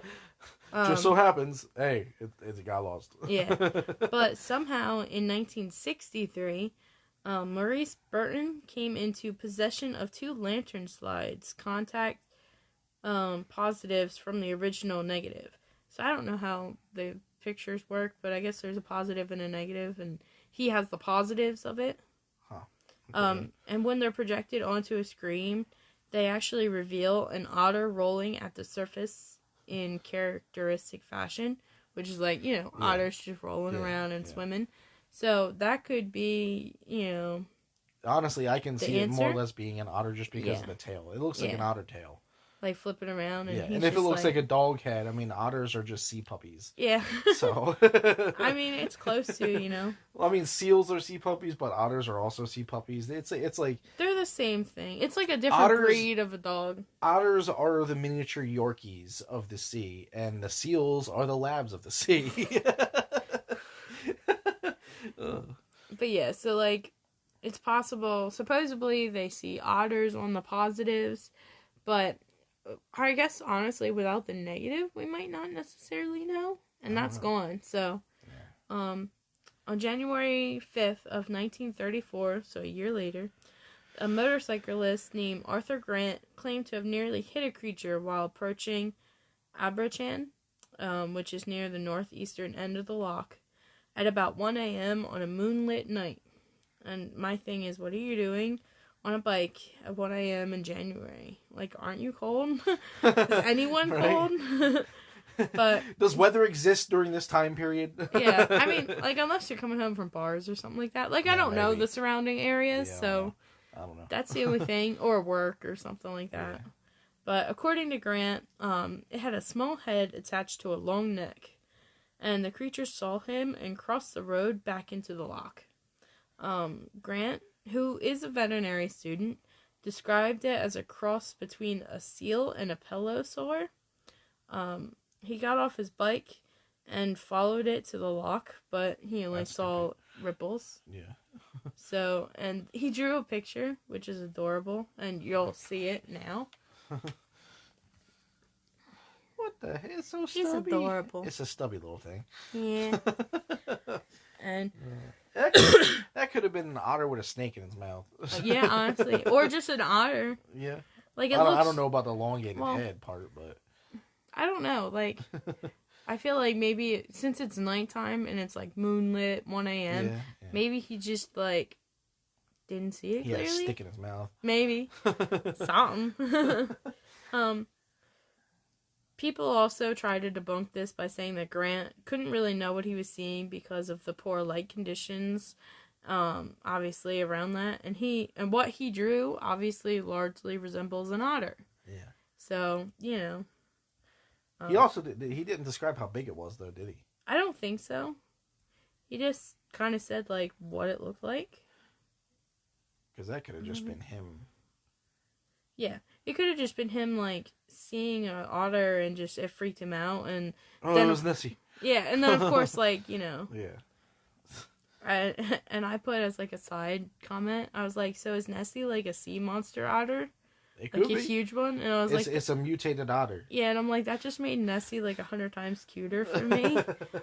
Just so happens, hey, it got lost. Yeah. But somehow in 1963, Maurice Burton came into possession of 2 lantern slides, contact positives from the original negative. So I don't know how the pictures work, but I guess there's a positive and a negative, and he has the positives of it. Huh. Okay. And when they're projected onto a screen, they actually reveal an otter rolling at the surface in characteristic fashion, which is like, you know, otters just rolling around and swimming. So that could be, you know... Honestly, I can see it more or less being an otter just because of the tail. It looks like an otter tail. Like flipping around. And and if it looks like a dog head, I mean, otters are just sea puppies. Yeah. So. I mean, it's close to, you know. Well, I mean, seals are sea puppies, but otters are also sea puppies. It's like. They're the same thing. It's like a different breed of a dog. Otters are the miniature Yorkies of the sea, and the seals are the labs of the sea. But yeah, so like, it's possible. Supposedly, they see otters on the positives, but I guess honestly, without the negative, we might not necessarily know, and that's gone. So, on January 5th of 1934, so a year later, a motorcyclist named Arthur Grant claimed to have nearly hit a creature while approaching Abrachan, which is near the northeastern end of the loch, at about 1 a.m. on a moonlit night. And my thing is, what are you doing on a bike at 1 a.m. in January? Like, aren't you cold? Is anyone cold? But does weather exist during this time period? Yeah, I mean, like, unless you're coming home from bars or something like that. Like, I don't know the surrounding areas, so I don't know. That's the only thing, or work or something like that. Yeah. But according to Grant, it had a small head attached to a long neck, and the creature saw him and crossed the road back into the loch. Grant who is a veterinary student, described it as a cross between a seal and a plesiosaur. He got off his bike and followed it to the loch, but he only saw ripples. Yeah. So, and he drew a picture, which is adorable, and you'll see it now. What the heck? It's so He's stubby. adorable. It's a stubby little thing. Yeah. And that could have been an otter with a snake in its mouth. Yeah, honestly, or just an otter. Yeah. Like I don't know about the elongated head part, but I don't know. Like, I feel like maybe since it's nighttime and it's like moonlit, 1 a.m., maybe he just like didn't see it clearly. He had a stick in his mouth. Maybe something. People also try to debunk this by saying that Grant couldn't really know what he was seeing because of the poor light conditions, obviously around that, and what he drew obviously largely resembles an otter. Yeah. So you know. He also he didn't describe how big it was though, did he? I don't think so. He just kind of said like what it looked like. Because that could have just been him. Yeah, it could have just been him like seeing an otter and just it freaked him out, and then it was Nessie. Yeah, and then of course like you know. Yeah. I put as like a side comment, I was like, so is Nessie like a sea monster otter? It could like a huge one, and I was like, it's a mutated otter. Yeah, and I'm like, that just made Nessie like 100 times cuter for me.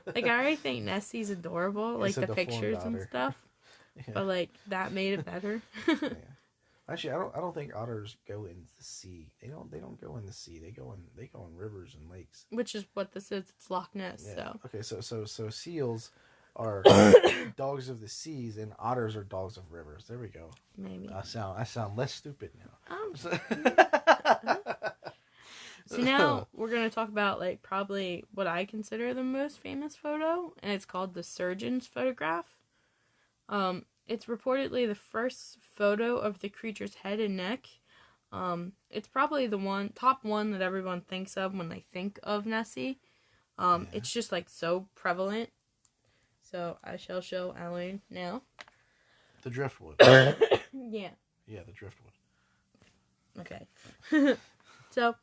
Like, I already think Nessie's adorable, like the pictures and stuff. Yeah. But like that made it better. Yeah. Actually, I don't think otters go in the sea. They don't go in the sea. They go in rivers and lakes. Which is what this is. It's Loch Ness. Yeah. So okay, so seals are dogs of the seas, and otters are dogs of rivers. There we go. Maybe I sound less stupid now. So now we're gonna talk about like probably what I consider the most famous photo, and it's called the surgeon's photograph. It's reportedly the first photo of the creature's head and neck. It's probably the top one that everyone thinks of when they think of Nessie. It's just like so prevalent. So I shall show Alan now. The driftwood. Yeah. Yeah, the driftwood. Okay. So.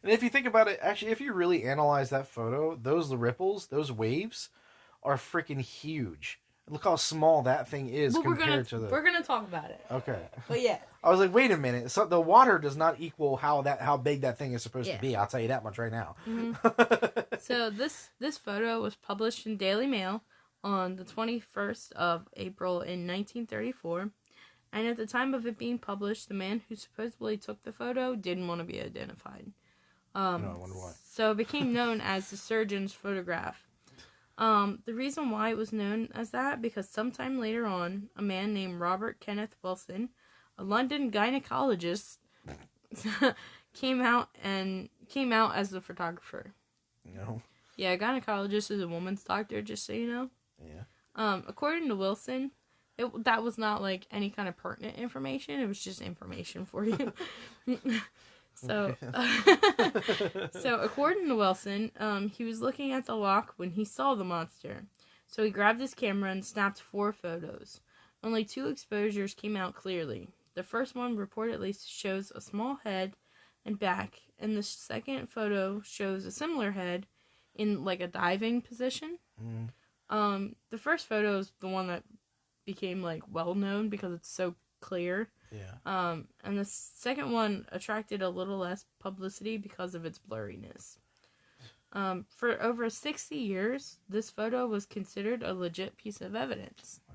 And if you think about it, actually, if you really analyze that photo, those ripples, those waves, are freaking huge. Look how small that thing is compared to the... We're gonna talk about it. Okay. But yeah. I was like, wait a minute. So the water does not equal how big that thing is supposed to be. I'll tell you that much right now. Mm-hmm. So this photo was published in Daily Mail on the 21st of April in 1934. And at the time of it being published, the man who supposedly took the photo didn't want to be identified. No, I wonder why. So it became known as the surgeon's photograph. The reason why it was known as that, because sometime later on, a man named Robert Kenneth Wilson, a London gynecologist, came out as the photographer. No. Yeah, a gynecologist is a woman's doctor, just so you know. Yeah. According to Wilson, that was not like any kind of pertinent information. It was just information for you. So, so according to Wilson, he was looking at the loch when he saw the monster. So he grabbed his camera and snapped 4 photos. Only 2 exposures came out clearly. The first one reportedly shows a small head and back, and the second photo shows a similar head in like a diving position. Mm. The first photo is the one that became like well known because it's so clear. Yeah. And the second one attracted a little less publicity because of its blurriness. For over 60 years, this photo was considered a legit piece of evidence. Oh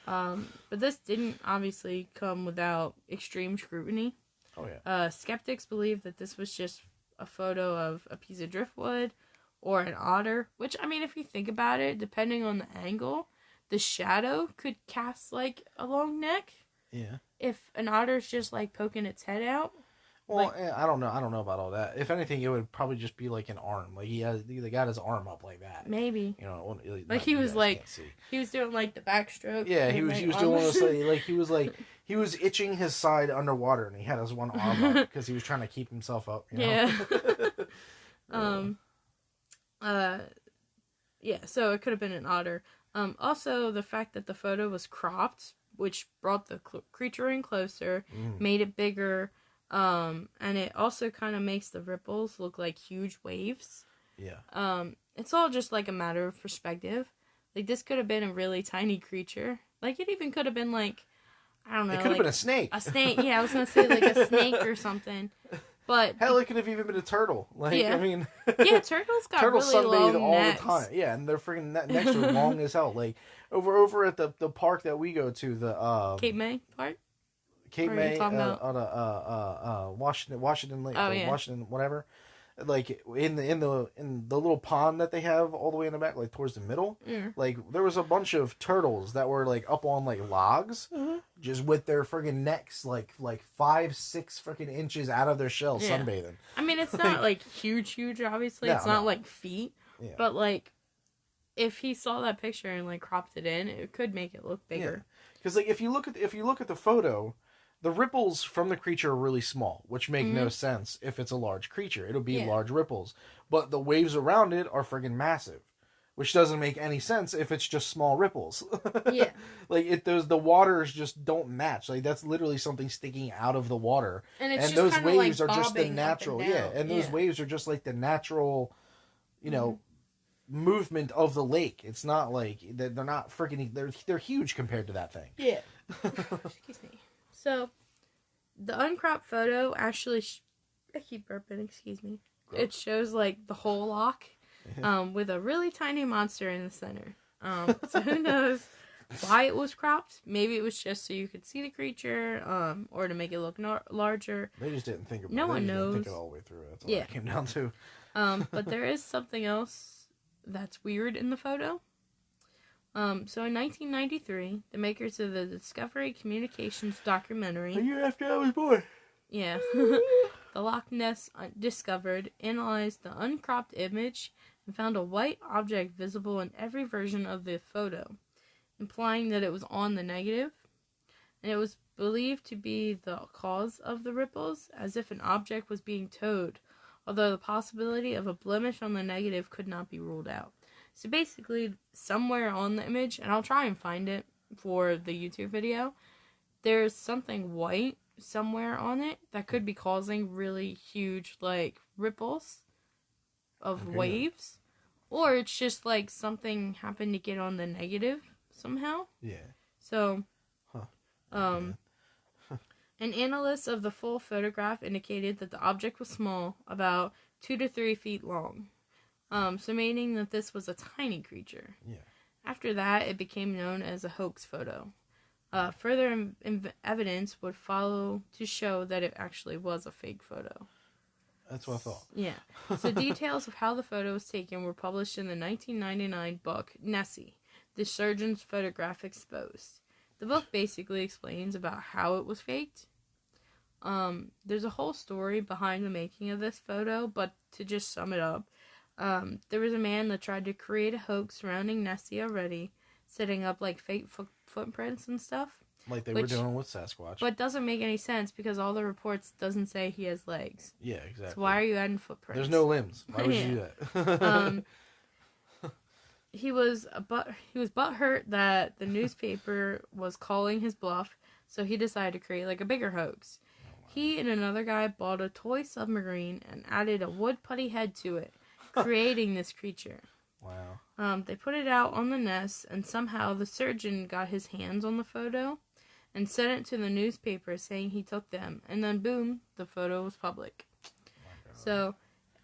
my God. But this didn't obviously come without extreme scrutiny. Oh yeah. Skeptics believe that this was just a photo of a piece of driftwood or an otter, which, I mean, if you think about it, depending on the angle, the shadow could cast like a long neck. Yeah. If an otter's just like poking its head out. Well, I don't know about all that. If anything, it would probably just be like an arm. Like he got his arm up like that. Maybe. You know, like he was doing like the backstroke. Yeah, he was doing he was itching his side underwater, and he had his one arm up because he was trying to keep himself up. You know? Yeah. Yeah. So it could have been an otter. Also, the fact that the photo was cropped which brought the creature in closer, made it bigger, and it also kind of makes the ripples look like huge waves. Yeah. It's all just like a matter of perspective. Like, this could have been a really tiny creature. Like, it even could have been like, I don't know. It could have been a snake. A snake, yeah, I was gonna say like a snake or something. But hell, it could have even been a turtle. Like, yeah. I mean, yeah, turtles got really long all necks. the time. Yeah, and their freaking necks are long as hell. Like over at the park that we go to, the Cape May Park. Cape May on Washington Lake, Washington whatever. Like in the little pond that they have all the way in the back, like towards the middle, like there was a bunch of turtles that were like up on like logs, just with their friggin' necks like 5-6 freaking inches out of their shell, sunbathing. I mean, it's not like huge, obviously. It's not like feet, but like if he saw that picture and like cropped it in, it could make it look bigger. Because like if you look at the photo, the ripples from the creature are really small, which make no sense if it's a large creature. It'll be large ripples. But the waves around it are friggin' massive, which doesn't make any sense if it's just small ripples. Yeah. Like, the waters just don't match. Like, that's literally something sticking out of the water. And those waves like are just the natural, and those waves are just like the natural, you know, movement of the lake. It's not like, they're not friggin', they're huge compared to that thing. Yeah. Excuse me. So, the uncropped photo actually, I keep burping, excuse me. Gross. It shows, like, the whole loch, with a really tiny monster in the center. So who knows why it was cropped? Maybe it was just so you could see the creature, or to make it look larger. They just didn't think about it. No one knows. Didn't think it all the way through. That's all it came down to. But there is something else that's weird in the photo. So in 1993, the makers of the Discovery Communications documentary... A year after I was born. Yeah. The Loch Ness Discovered analyzed the uncropped image and found a white object visible in every version of the photo, implying that it was on the negative. And it was believed to be the cause of the ripples, as if an object was being towed, although the possibility of a blemish on the negative could not be ruled out. So basically, somewhere on the image, and I'll try and find it for the YouTube video, there's something white somewhere on it that could be causing really huge, like, ripples of waves. Or it's just, like, something happened to get on the negative somehow. Yeah. So, an analyst of the full photograph indicated that the object was small, about 2 to 3 feet long. So meaning that this was a tiny creature. Yeah. After that, it became known as a hoax photo. Further evidence would follow to show that it actually was a fake photo. That's what I thought. Yeah. So details of how the photo was taken were published in the 1999 book, Nessie, The Surgeon's Photograph Exposed. The book basically explains about how it was faked. There's a whole story behind the making of this photo, but to just sum it up, there was a man that tried to create a hoax surrounding Nessie already, setting up like fake footprints and stuff. Like they were doing with Sasquatch. But it doesn't make any sense because all the reports doesn't say he has legs. Yeah, exactly. So why are you adding footprints? There's no limbs. Why would you do that? He was butthurt that the newspaper was calling his bluff, so he decided to create like a bigger hoax. He and another guy bought a toy submarine and added a wood putty head to it, creating this creature. Wow. They put it out on the nest, and somehow the surgeon got his hands on the photo and sent it to the newspaper saying he took them, and then boom, the photo was public. So,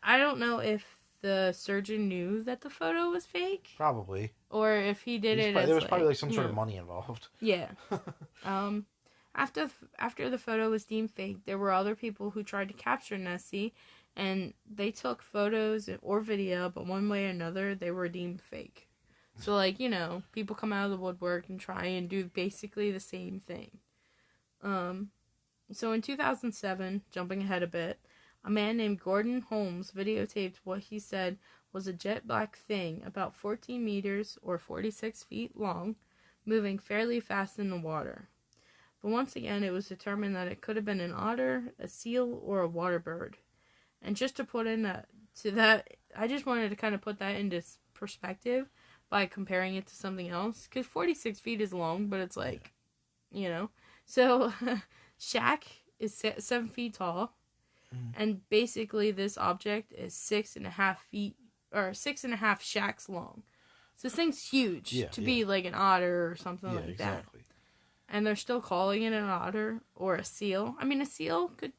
I don't know if the surgeon knew that the photo was fake. Probably. Or if he did it as there was probably like some sort of money involved. Yeah. After the photo was deemed fake, there were other people who tried to capture Nessie, and they took photos or video, but one way or another, they were deemed fake. So, like, you know, people come out of the woodwork and try and do basically the same thing. So in 2007, jumping ahead a bit, a man named Gordon Holmes videotaped what he said was a jet black thing about 14 meters or 46 feet long, moving fairly fast in the water. But once again, it was determined that it could have been an otter, a seal, or a water bird. And just to put in I just wanted to kind of put that into perspective by comparing it to something else. Because 46 feet is long, but it's like, you know. So, Shaq is 7 feet tall, and basically this object is 6.5 feet, or 6.5 shacks long. So this thing's huge to be like an otter or something like exactly. that. And they're still calling it an otter or a seal. I mean, a seal could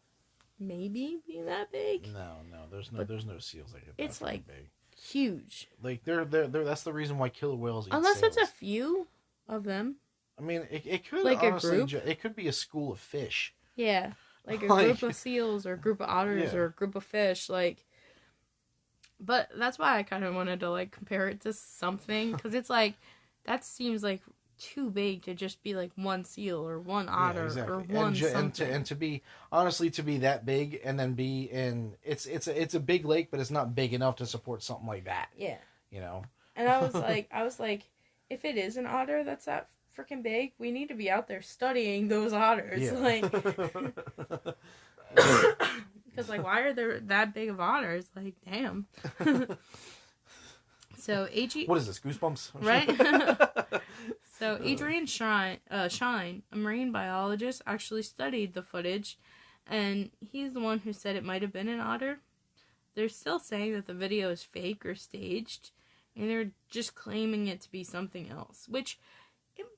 maybe be that big. No, there's no seals like it. It's like big. Huge. Like they're that's the reason why killer whales eat unless sails. it's a few of them. I mean, it could like honestly, a group. It could be a school of fish. Yeah, like a group of seals or a group of otters or a group of fish. Like, but that's why I kind of wanted to like compare it to something because it's like that seems like too big to just be like one seal or one otter or one something. And to be honestly to be that big and then be in it's a big lake, but it's not big enough to support something like that. Yeah, you know. And I was like, if it is an otter that's that freaking big, we need to be out there studying those otters, like. Because like, why are there that big of otters? Like, damn. So what is this? Goosebumps, right? So Adrian Shine, a marine biologist, actually studied the footage, and he's the one who said it might have been an otter. They're still saying that the video is fake or staged, and they're just claiming it to be something else. Which,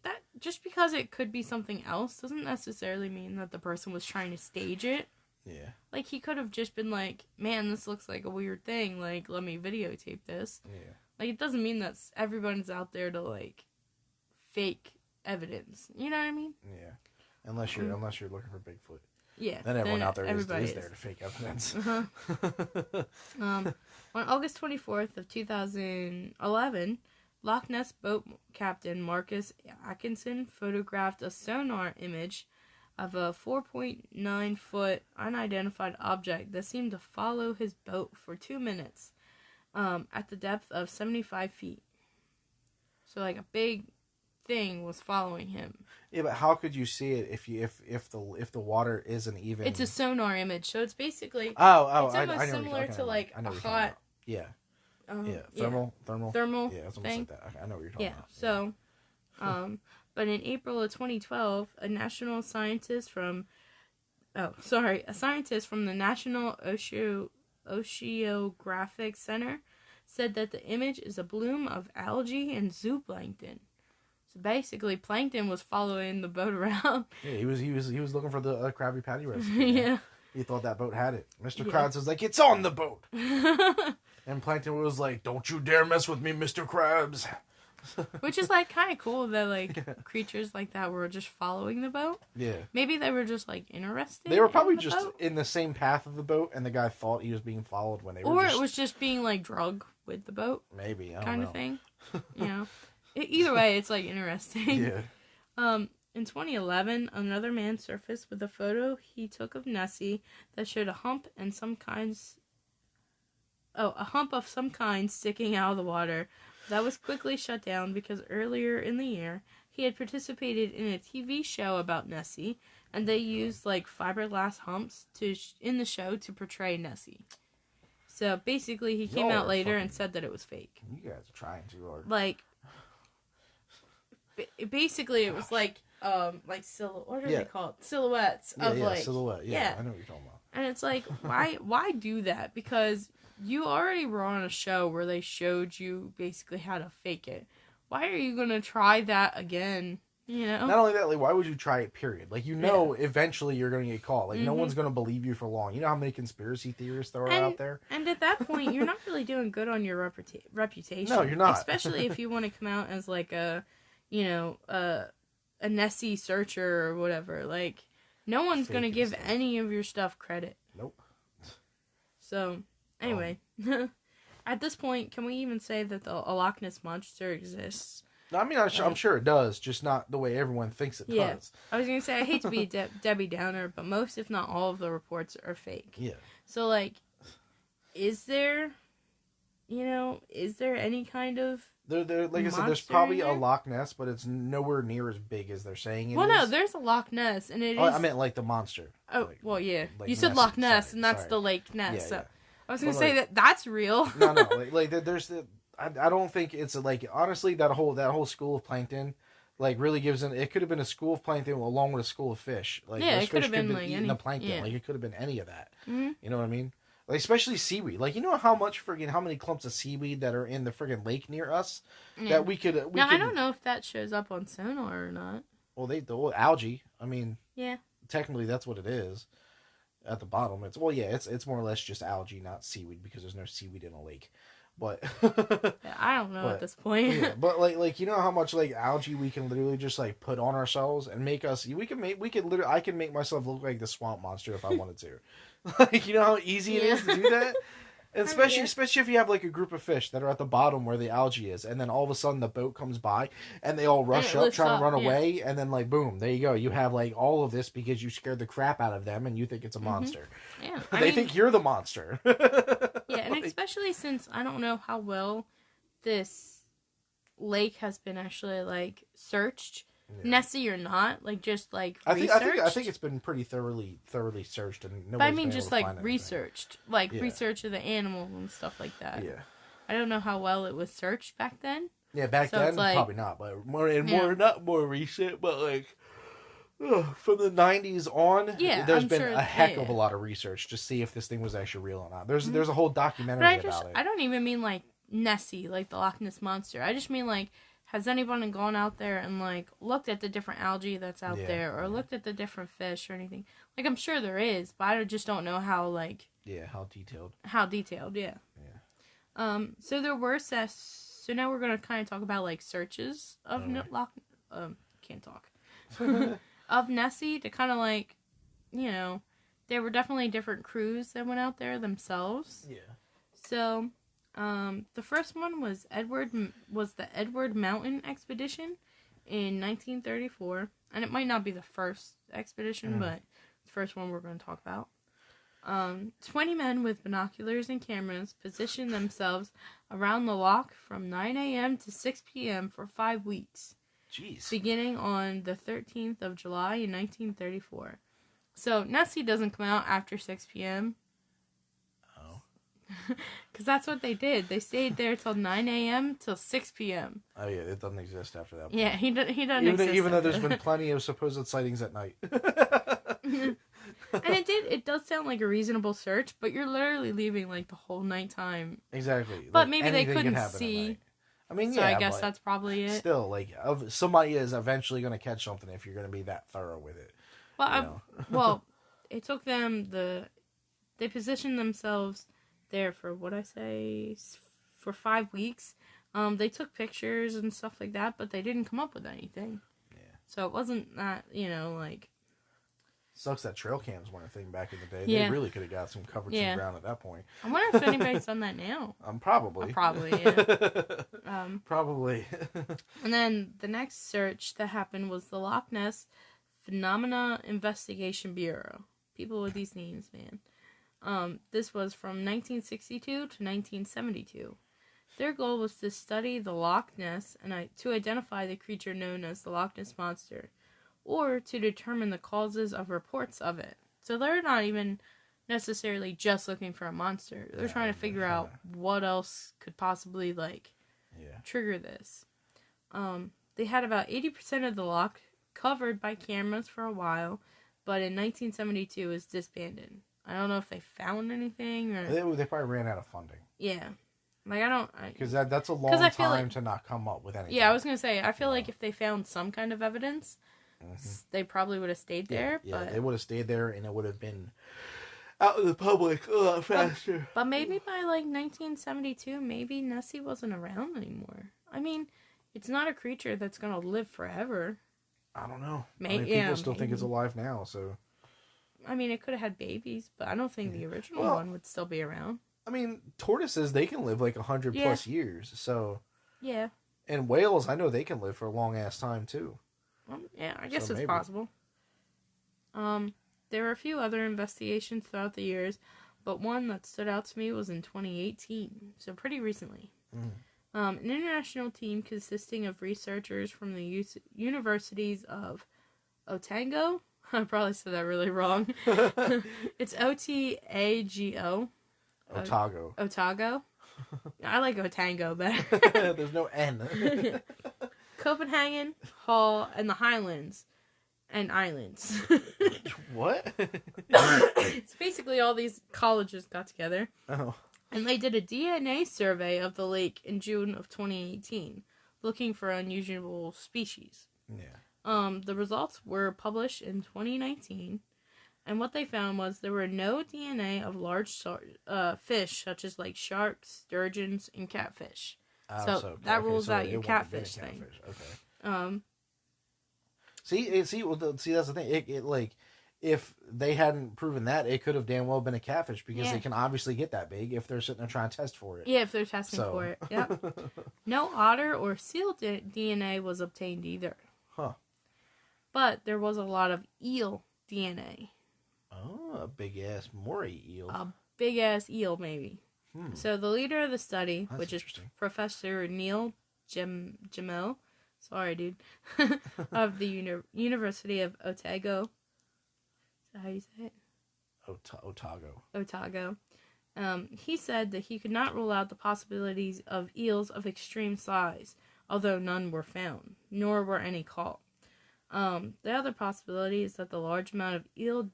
that just because it could be something else doesn't necessarily mean that the person was trying to stage it. Yeah. Like, he could have just been like, man, this looks like a weird thing. Like, let me videotape this. Yeah. Like, it doesn't mean that everyone's out there to, like, fake evidence. You know what I mean? Yeah. Unless you're looking for Bigfoot. Yeah. Then everyone out there is there to fake evidence. On August 24th of 2011, Loch Ness boat captain Marcus Atkinson photographed a sonar image of a 4.9-foot unidentified object that seemed to follow his boat for 2 minutes at the depth of 75 feet. So, like, a big thing was following him. Yeah, but how could you see it if the water isn't even? It's a sonar image, so it's basically it's almost similar to like a hot thermal yeah, it's almost like that. I know what you're talking about. So but in April of 2012, a scientist from the National Oceanographic Center said that the image is a bloom of algae and zooplankton. So basically, plankton was following the boat around. Yeah, he was looking for the Krabby Patty recipe. Yeah. He thought that boat had it. Mr. Krabs was like, "It's on the boat." And plankton was like, "Don't you dare mess with me, Mr. Krabs." Which is like kind of cool that like creatures like that were just following the boat. Yeah. Maybe they were just like interested. They were probably in just in the same path of the boat, and the guy thought he was being followed when they were. Or it was just being like drug with the boat. Maybe I don't kind know. of thing. You know. Either way, it's like interesting. Yeah. In 2011, another man surfaced with a photo he took of Nessie that showed a hump of some kind sticking out of the water. That was quickly shut down because earlier in the year, he had participated in a TV show about Nessie, and they used like fiberglass humps in the show to portray Nessie. So basically, he came out later and said that it was fake. You guys are trying too hard. Like, basically, it was like what are they called? Silhouettes of like silhouette. Yeah, I know what you're talking about. And it's like, why do that? Because you already were on a show where they showed you basically how to fake it. Why are you gonna try that again? You know. Not only that, like, why would you try it? Period. Like, eventually you're gonna get caught. Like, no one's gonna believe you for long. You know how many conspiracy theorists there are out there. And at that point, you're not really doing good on your reputation. No, you're not. Especially if you want to come out as like a Nessie searcher or whatever. Like, no one's gonna give any of your stuff credit. Nope. So. Anyway, at this point, can we even say that a Loch Ness Monster exists? No, I mean, I'm sure it does, just not the way everyone thinks it does. I was going to say, I hate to be Debbie Downer, but most, if not all, of the reports are fake. Yeah. So, like, is there any kind of like I said, there's probably a Loch Ness, but it's nowhere near as big as they're saying it is. Well, no, there's a Loch Ness, and it is... I meant like the monster. Oh, like, well, yeah. Like you said Nessie. Loch Ness, Sorry, and that's the Lake Ness, yeah, so... Yeah. I was going to say that's real. No. Like there's I don't think it's like, honestly, that whole school of plankton, like really gives in. It could have been a school of plankton along with a school of fish. Like Yeah, those it could fish have could have been been like eating any. the plankton. Yeah. Like it could have been any of that. Mm-hmm. You know what I mean? Like especially seaweed. Like you know how many clumps of seaweed that are in the friggin' lake near us Yeah. that we could. Now I don't know if that shows up on sonar or not. Well, algae. I mean, yeah. Technically that's what it is. At the bottom, it's more or less just algae, not seaweed, because there's no seaweed in a lake. But yeah, I don't know at this point. Yeah, but like you know how much like algae we can literally just like put on ourselves and make us. I can make myself look like the swamp monster if I wanted to. Like you know how easy it is to do that. And especially if you have like a group of fish that are at the bottom where the algae is, and then all of a sudden the boat comes by and they all rush up trying to run away, and then like boom, there you go. You have like all of this because you scared the crap out of them and you think it's a monster. Yeah, they think you're the monster. Yeah, and especially since I don't know how well this lake has been actually like searched. Yeah. Nessie or not, like just like researched. I think it's been pretty thoroughly searched, and nobody's but I mean been just able to like find researched, like research of the animals and stuff like that. Yeah, I don't know how well it was searched back then. Yeah, back then like, probably not, but not more recent, but like from the 90s on, there's been a heck of a lot of research to see if this thing was actually real or not. There's a whole documentary about it. I don't even mean like Nessie, like the Loch Ness monster. I just mean like, has anyone gone out there and like looked at the different algae that's out there, or looked at the different fish or anything? Like I'm sure there is, but I just don't know how like how detailed. Yeah. So there were so now we're gonna kind of talk about like searches of can't talk of Nessie to kind of like, you know, there were definitely different crews that went out there themselves. Yeah. So. The first one was the Edward Mountain Expedition in 1934, and it might not be the first expedition, but the first one we're going to talk about. 20 men with binoculars and cameras positioned themselves around the loch from 9 a.m. to 6 p.m. for 5 weeks. Jeez. Beginning on the 13th of July in 1934. So Nessie doesn't come out after 6 p.m. Because that's what they did. They stayed there till 9 a.m. till 6 p.m. Oh, yeah. It doesn't exist after that point. Yeah, he doesn't exist. Even though there's been plenty of supposed sightings at night. And it does sound like a reasonable search, but you're literally leaving, like, the whole nighttime. Exactly. But maybe they couldn't see. I mean, so I guess that's probably it. Still, like, somebody is eventually going to catch something if you're going to be that thorough with it. Well, it took them they positioned themselves there for for 5 weeks. They took pictures and stuff like that, but they didn't come up with anything. Yeah. So it wasn't that, like. Sucks that trail cams weren't a thing back in the day. Yeah. They really could have got some covered some ground at that point. I wonder if anybody's done that now. Probably. Probably, yeah. Probably. And then the next search that happened was the Loch Ness Phenomena Investigation Bureau. People with these names, man. This was from 1962 to 1972. Their goal was to study the Loch Ness and to identify the creature known as the Loch Ness Monster, or to determine the causes of reports of it. So they're not even necessarily just looking for a monster. They're trying to figure out what else could possibly, trigger this. They had about 80% of the loch covered by cameras for a while, but in 1972 it was disbanded. I don't know if they found anything or... They probably ran out of funding. Yeah. Like, I don't... Because that's a long time to not come up with anything. Yeah, I was going to say, I feel like if they found some kind of evidence, they probably would have stayed there. Yeah, but... they would have stayed there, and it would have been out in the public a lot faster. But maybe by, 1972, maybe Nessie wasn't around anymore. I mean, it's not a creature that's going to live forever. I don't know. People still think it's alive now, so... I mean, it could have had babies, but I don't think the original one would still be around. I mean, tortoises, they can live 100 plus years, so... Yeah. And whales, I know they can live for a long-ass time, too. Yeah, I guess it's possible. There were a few other investigations throughout the years, but one that stood out to me was in 2018, so pretty recently. An international team consisting of researchers from the universities of Otago... I probably said that really wrong. It's Otago. Otago. I like Otago better. There's no N. Copenhagen, Hull, and the Highlands and Islands. What? It's basically all these colleges got together. Oh. And they did a DNA survey of the lake in June of 2018, looking for unusual species. Yeah. The results were published in 2019, and what they found was there were no DNA of large fish, such as like sharks, sturgeons, and catfish. So that rules out your catfish thing. Okay. See, that's the thing. It like, if they hadn't proven that, it could have damn well been a catfish, because they can obviously get that big if they're sitting there trying to test for it. Yeah, if they're testing for it. Yep. No otter or seal DNA was obtained either. Huh. But there was a lot of eel DNA. Oh, a big ass moray eel. A big ass eel, maybe. So the leader of the study, which is Professor Neil Jamel, sorry, dude, of the University of Otago. Is that how you say it? Otago. He said that he could not rule out the possibilities of eels of extreme size, although none were found, nor were any caught. The other possibility is that the large amount of eel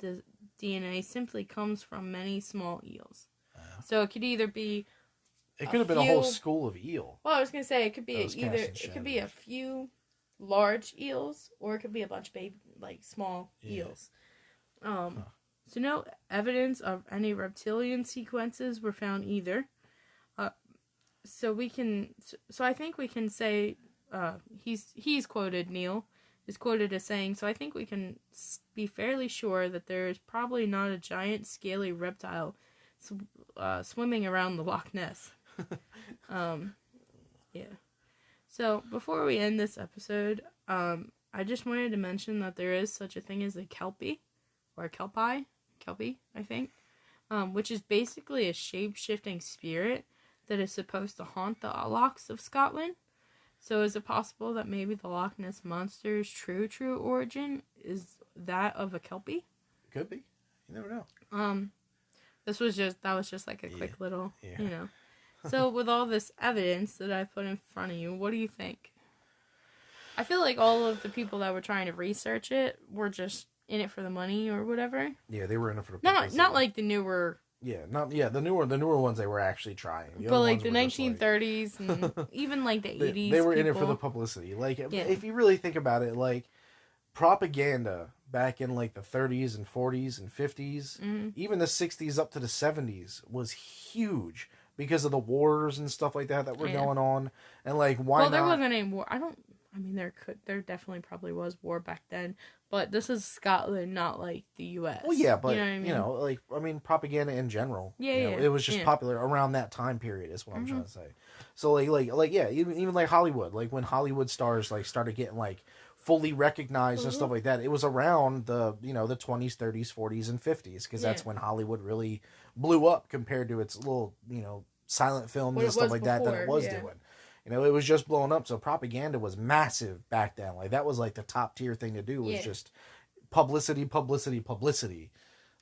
DNA simply comes from many small eels. So it could either be... It could have been a whole school of eel. Well, I was going to say, it could be it could be a few large eels, or it could be a bunch of baby, like, small eels. So no evidence of any reptilian sequences were found either. So I think we can say, he's quoted, Neil is quoted as saying, so I think we can be fairly sure that there is probably not a giant scaly reptile swimming around the Loch Ness. Yeah. So before we end this episode, I just wanted to mention that there is such a thing as a kelpie, or a kelpie, I think, which is basically a shape-shifting spirit that is supposed to haunt the lochs of Scotland. So is it possible that maybe the Loch Ness Monster's true origin is that of a kelpie? Could be. You never know. That was just like a quick little, you know. So with all this evidence that I put in front of you, what do you think? I feel like all of the people that were trying to research it were just in it for the money or whatever. Yeah, they were in it for the publicity. Not like the newer. The newer ones they were actually trying. But like the 1930s and even like the 80s. They were in it for the publicity. Like, if you really think about it, like, propaganda back in like the 30s and 40s and 50s, even the 60s up to the 70s was huge because of the wars and stuff like that were going on. And like, why not? Well, there wasn't any war. There definitely probably was war back then, but this is Scotland, not like the U.S. Well, yeah, but you know what I mean? Propaganda in general. Yeah, it was just popular around that time period. Is what I'm trying to say. So even like Hollywood, like when Hollywood stars like started getting like fully recognized and stuff like that, it was around the the 20s, 30s, 40s, and 50s, because that's when Hollywood really blew up compared to its little silent films and stuff like that it was doing. It was just blowing up, so propaganda was massive back then. Like, that was like the top tier thing to do, was just publicity.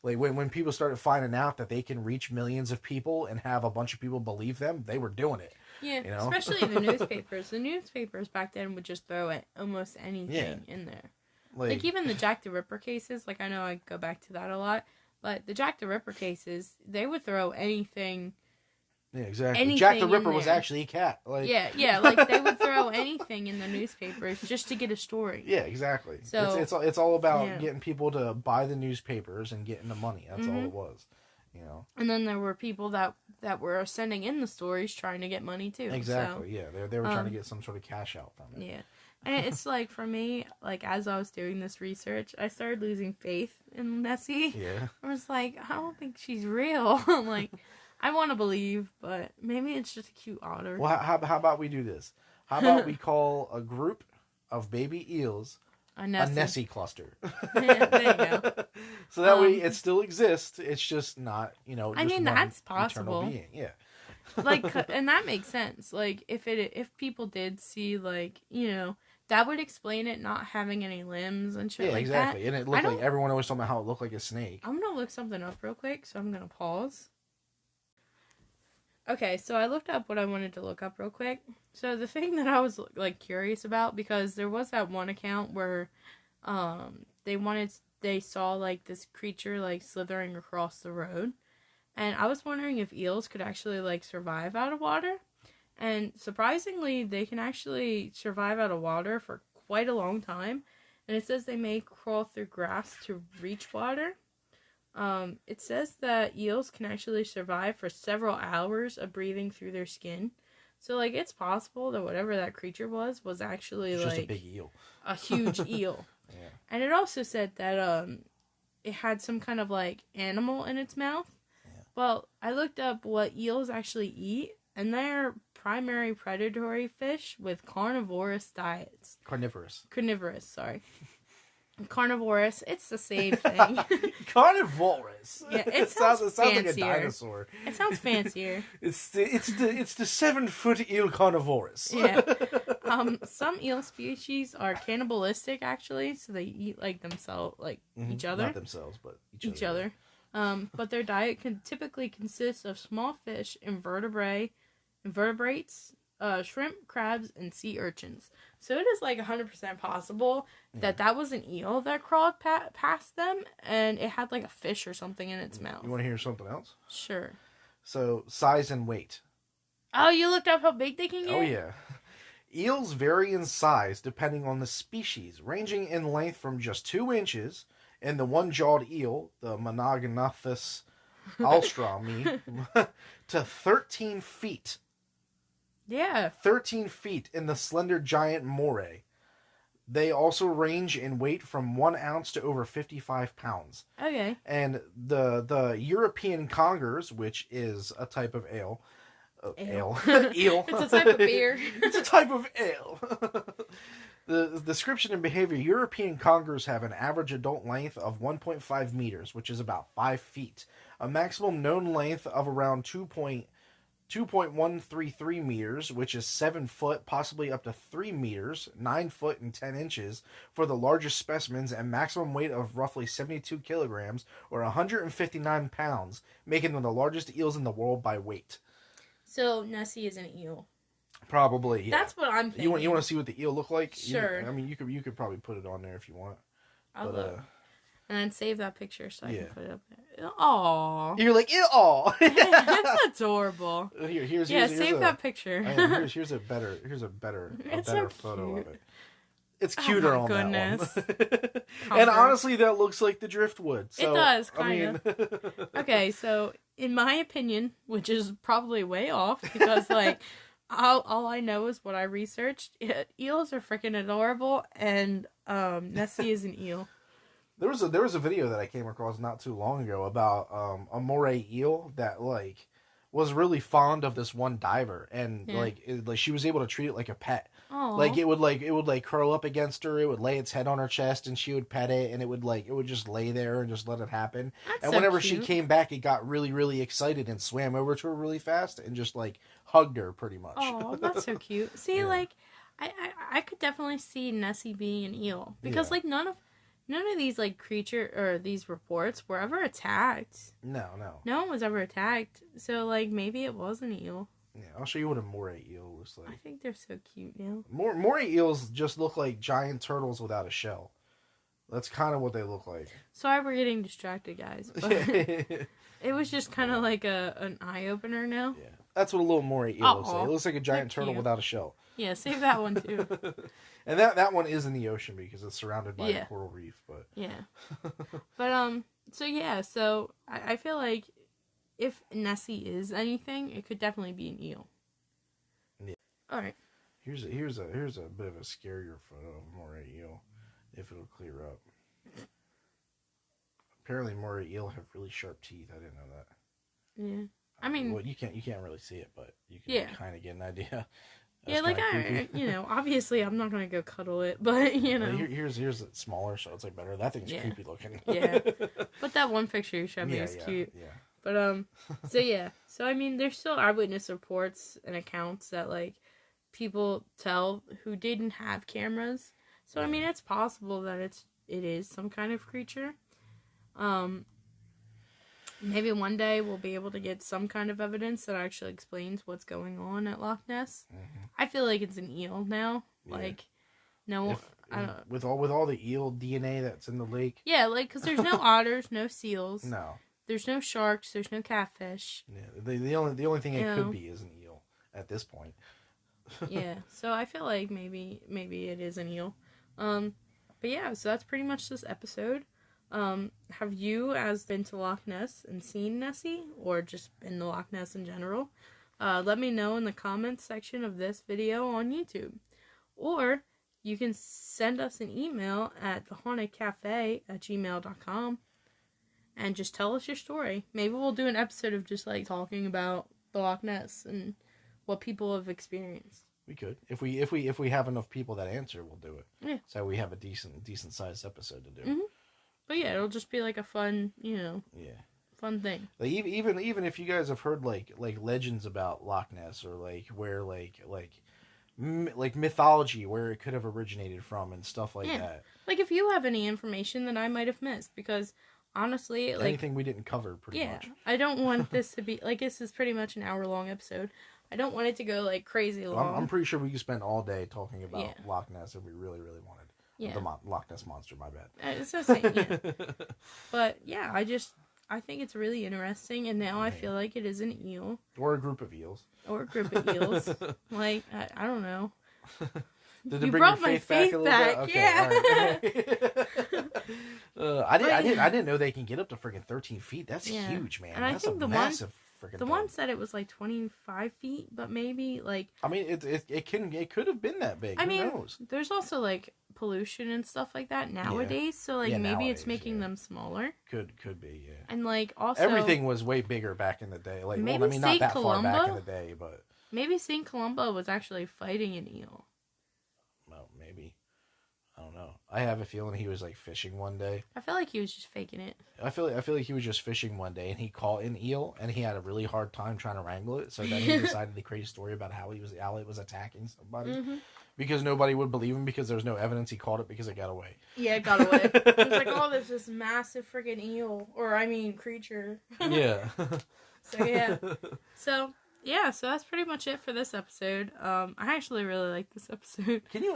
Like, when people started finding out that they can reach millions of people and have a bunch of people believe them, they were doing it. Yeah, especially the newspapers. The newspapers back then would just throw almost anything in there. Like even the Jack the Ripper cases, like I know I go back to that a lot, but the Jack the Ripper cases, they would throw anything. Yeah, exactly. Jack the Ripper was actually a cat. Like... Yeah, like they would throw anything in the newspapers just to get a story. Yeah, exactly. So it's all about getting people to buy the newspapers and getting the money. That's all it was. And then there were people that were sending in the stories trying to get money too. Exactly. So, they were trying to get some sort of cash out from it. Yeah. And it's like, for me, like, as I was doing this research, I started losing faith in Nessie. Yeah. I was like, I don't think she's real. I'm like, I want to believe, but maybe it's just a cute otter. Well, how about we do this? How about we call a group of baby eels a Nessie cluster? Yeah, there you go. So that way it still exists. It's just not, just I mean, that's possible. Being. Yeah. Like, and that makes sense. Like, if people did see, like, that would explain it not having any limbs and shit like exactly. that. And it looked like, everyone always talking about how it looked like a snake. I'm gonna look something up real quick, so I'm gonna pause. Okay, so I looked up what I wanted to look up real quick. So the thing that I was like curious about, because there was that one account where they saw like this creature like slithering across the road, and I was wondering if eels could actually like survive out of water. And surprisingly, they can actually survive out of water for quite a long time. And it says they may crawl through grass to reach water. It says that eels can actually survive for several hours of breathing through their skin. So, like, it's possible that whatever that creature was actually, It's just like, a big eel. a huge eel. Yeah. And it also said that, it had some kind of, like, animal in its mouth. Yeah. Well, I looked up what eels actually eat, and they're primary predatory fish with carnivorous diets. Carnivorous, sorry. Carnivorous, it's the same thing. Carnivorous. Yeah, it sounds like a dinosaur. It sounds fancier. It's the 7-foot eel carnivorous. Yeah. Some eel species are cannibalistic actually, so they eat like themselves, like each other. Not themselves, but each other. But their diet can typically consist of small fish, invertebrates, shrimp, crabs, and sea urchins. So it is like 100% possible that was an eel that crawled past them, and it had like a fish or something in its mouth. You want to hear something else? Sure. So, size and weight. Oh, you looked up how big they can get? Oh, yeah. Eels vary in size depending on the species, ranging in length from just 2 inches in the one-jawed eel, the Monognathus alstromi, to 13 feet. Yeah. 13 feet in the slender giant moray. They also range in weight from 1 ounce to over 55 pounds. Okay. And the European congers, which is a type of eel. Eel. It's a type of beer. It's a type of ale. The description and behavior: European congers have an average adult length of 1.5 meters, which is about 5 feet. A maximum known length of around 2.133 meters, which is 7 foot, possibly up to 3 meters, 9 foot and 10 inches for the largest specimens, and maximum weight of roughly 72 kilograms or 159 pounds, making them the largest eels in the world by weight. So Nessie is an eel. Probably, yeah. That's what I'm thinking. You want to see what the eel look like? Sure. You could probably put it on there if you want. I'll look. And then save that picture so I can put it up there. Aww. You're like, aww. That's adorable. Here's save that picture. Here's a better so photo of it. It's cuter on goodness. that one. And honestly, that looks like the driftwood. So, it does, kind of. Okay, so in my opinion, which is probably way off, because like all I know is what I researched. Eels are freaking adorable, and Nessie is an eel. There was a video that I came across not too long ago about a moray eel that like was really fond of this one diver, and like she was able to treat it like a pet. Aww. Like it would curl up against her, it would lay its head on her chest, and she would pet it, and it would just lay there and just let it happen. That's and so whenever cute. she came back, it got really, really excited and swam over to her really fast and just like hugged her pretty much. Oh, that's so cute. See, like I could definitely see Nessie being an eel, because like none of these like creature or these reports were ever attacked. No one was ever attacked. So like maybe it was an eel. Yeah, I'll show you what a moray eel looks like. I think they're so cute now. Moray eels just look like giant turtles without a shell. That's kind of what they look like. Sorry, we're getting distracted, guys. But it was just kind of like an eye opener now. Yeah, that's what a little moray eel looks like. It looks like a giant turtle without a shell. Yeah, save that one too. And that one is in the ocean because it's surrounded by a coral reef. But but so I feel like if Nessie is anything, it could definitely be an eel. Yeah. All right. Here's a bit of a scarier photo of moray eel, if it'll clear up. Apparently, moray eel have really sharp teeth. I didn't know that. Yeah. I mean, well, you can't really see it, but you can kind of get an idea. That's like obviously I'm not gonna go cuddle it, but here's it smaller, so it's like better. That thing's creepy looking. Yeah, but that one picture you showed me is cute. Yeah. But so I mean, there's still eyewitness reports and accounts that like people tell who didn't have cameras. So I mean, it's possible that it is some kind of creature. Maybe one day we'll be able to get some kind of evidence that actually explains what's going on at Loch Ness. Mm-hmm. I feel like it's an eel now. Yeah. Like, no, I don't. With all the eel DNA that's in the lake. Yeah, like because there's no otters, no seals. No. There's no sharks. There's no catfish. Yeah. The only thing it could be is an eel at this point. Yeah. So I feel like maybe it is an eel. But yeah. So that's pretty much this episode. Have you been to Loch Ness and seen Nessie, or just been to Loch Ness in general? Let me know in the comments section of this video on YouTube. Or you can send us an email at thehauntedcafe@gmail.com and just tell us your story. Maybe we'll do an episode of just like talking about the Loch Ness and what people have experienced. We could. If we have enough people that answer, we'll do it. Yeah. So we have a decent sized episode to do. Mm-hmm. But yeah, it'll just be like a fun, fun thing. Like even if you guys have heard like legends about Loch Ness, or like where like mythology where it could have originated from and stuff like that. Like if you have any information that I might have missed, because honestly, like anything we didn't cover pretty much. I don't want this to be like, this is pretty much an hour-long episode. I don't want it to go like crazy long. I'm pretty sure we could spend all day talking about Loch Ness if we really wanted. Yeah. The Loch Ness Monster, my bad. It's the same, yeah. But yeah, I think it's really interesting, and now I feel like it is an eel. Or a group of eels. Or a group of eels. Like, I don't know. Did it bring your faith back a little bit? Okay, yeah. All right. I didn't know they can get up to freaking 13 feet. That's huge, man. And that's I think massive the one said it was like 25 feet, but maybe like. I mean, it could have been that big. Who knows? There's also like pollution and stuff like that nowadays, so like maybe nowadays, it's making them smaller. Could be, yeah. And like also everything was way bigger back in the day. Like, maybe well, I mean, not that Columba, far back in the day, but maybe St. Columba was actually fighting an eel. Well, maybe. I don't know. I have a feeling he was like fishing one day. I feel like he was just faking it. I feel like he was just fishing one day and he caught an eel and he had a really hard time trying to wrangle it. So then he decided the crazy story about how it was attacking somebody because nobody would believe him because there was no evidence he caught it because it got away. Yeah, it got away. It was like, oh, there's this massive freaking eel, or I mean creature. Yeah. So yeah. So that's pretty much it for this episode. I actually really like this episode. Can you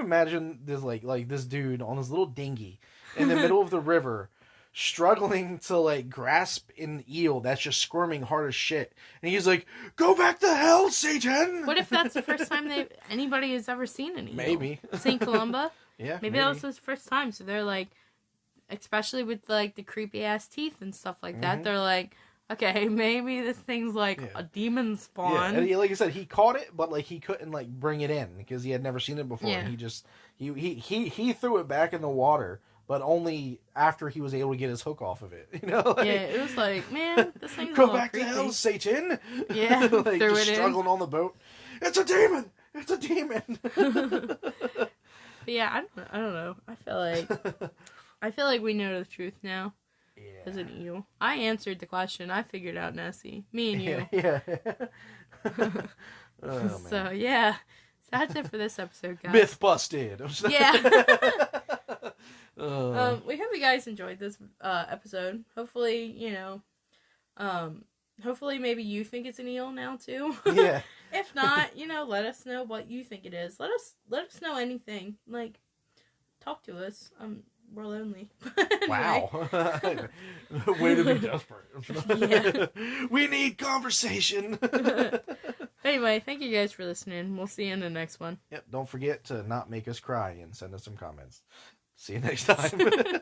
imagine this like this dude on his little dinghy in the middle of the river struggling to like grasp an eel that's just squirming hard as shit, and he's like, "Go back to hell, Satan!" What if that's the first time anybody has ever seen an eel? Maybe. St. Columba? Yeah, maybe that was his first time, so they're like, especially with like the creepy ass teeth and stuff like that, they're like, okay, maybe this thing's like a demon spawn. Yeah, and like I said, he caught it, but like he couldn't like bring it in because he had never seen it before. Yeah. And he just he threw it back in the water, but only after he was able to get his hook off of it. You know? Like, yeah, it was like, man, this thing's go a back creepy. To hell, Satan. Yeah, like threw just it struggling on the boat. It's a demon. It's a demon. But yeah, I don't know. I feel like we know the truth now. As an eel. I answered the question. I figured out Nessie. Me and you. Yeah. So, yeah. So that's it for this episode, guys. Myth busted. Yeah. We hope you guys enjoyed this episode. Hopefully, hopefully maybe you think it's an eel now, too. Yeah. If not, let us know what you think it is. Let us know anything. Like, talk to us. We're lonely. Anyway. Wow. Way to be desperate. Yeah. We need conversation. Anyway, thank you guys for listening. We'll see you in the next one. Yep. Don't forget to not make us cry and send us some comments. See you next time.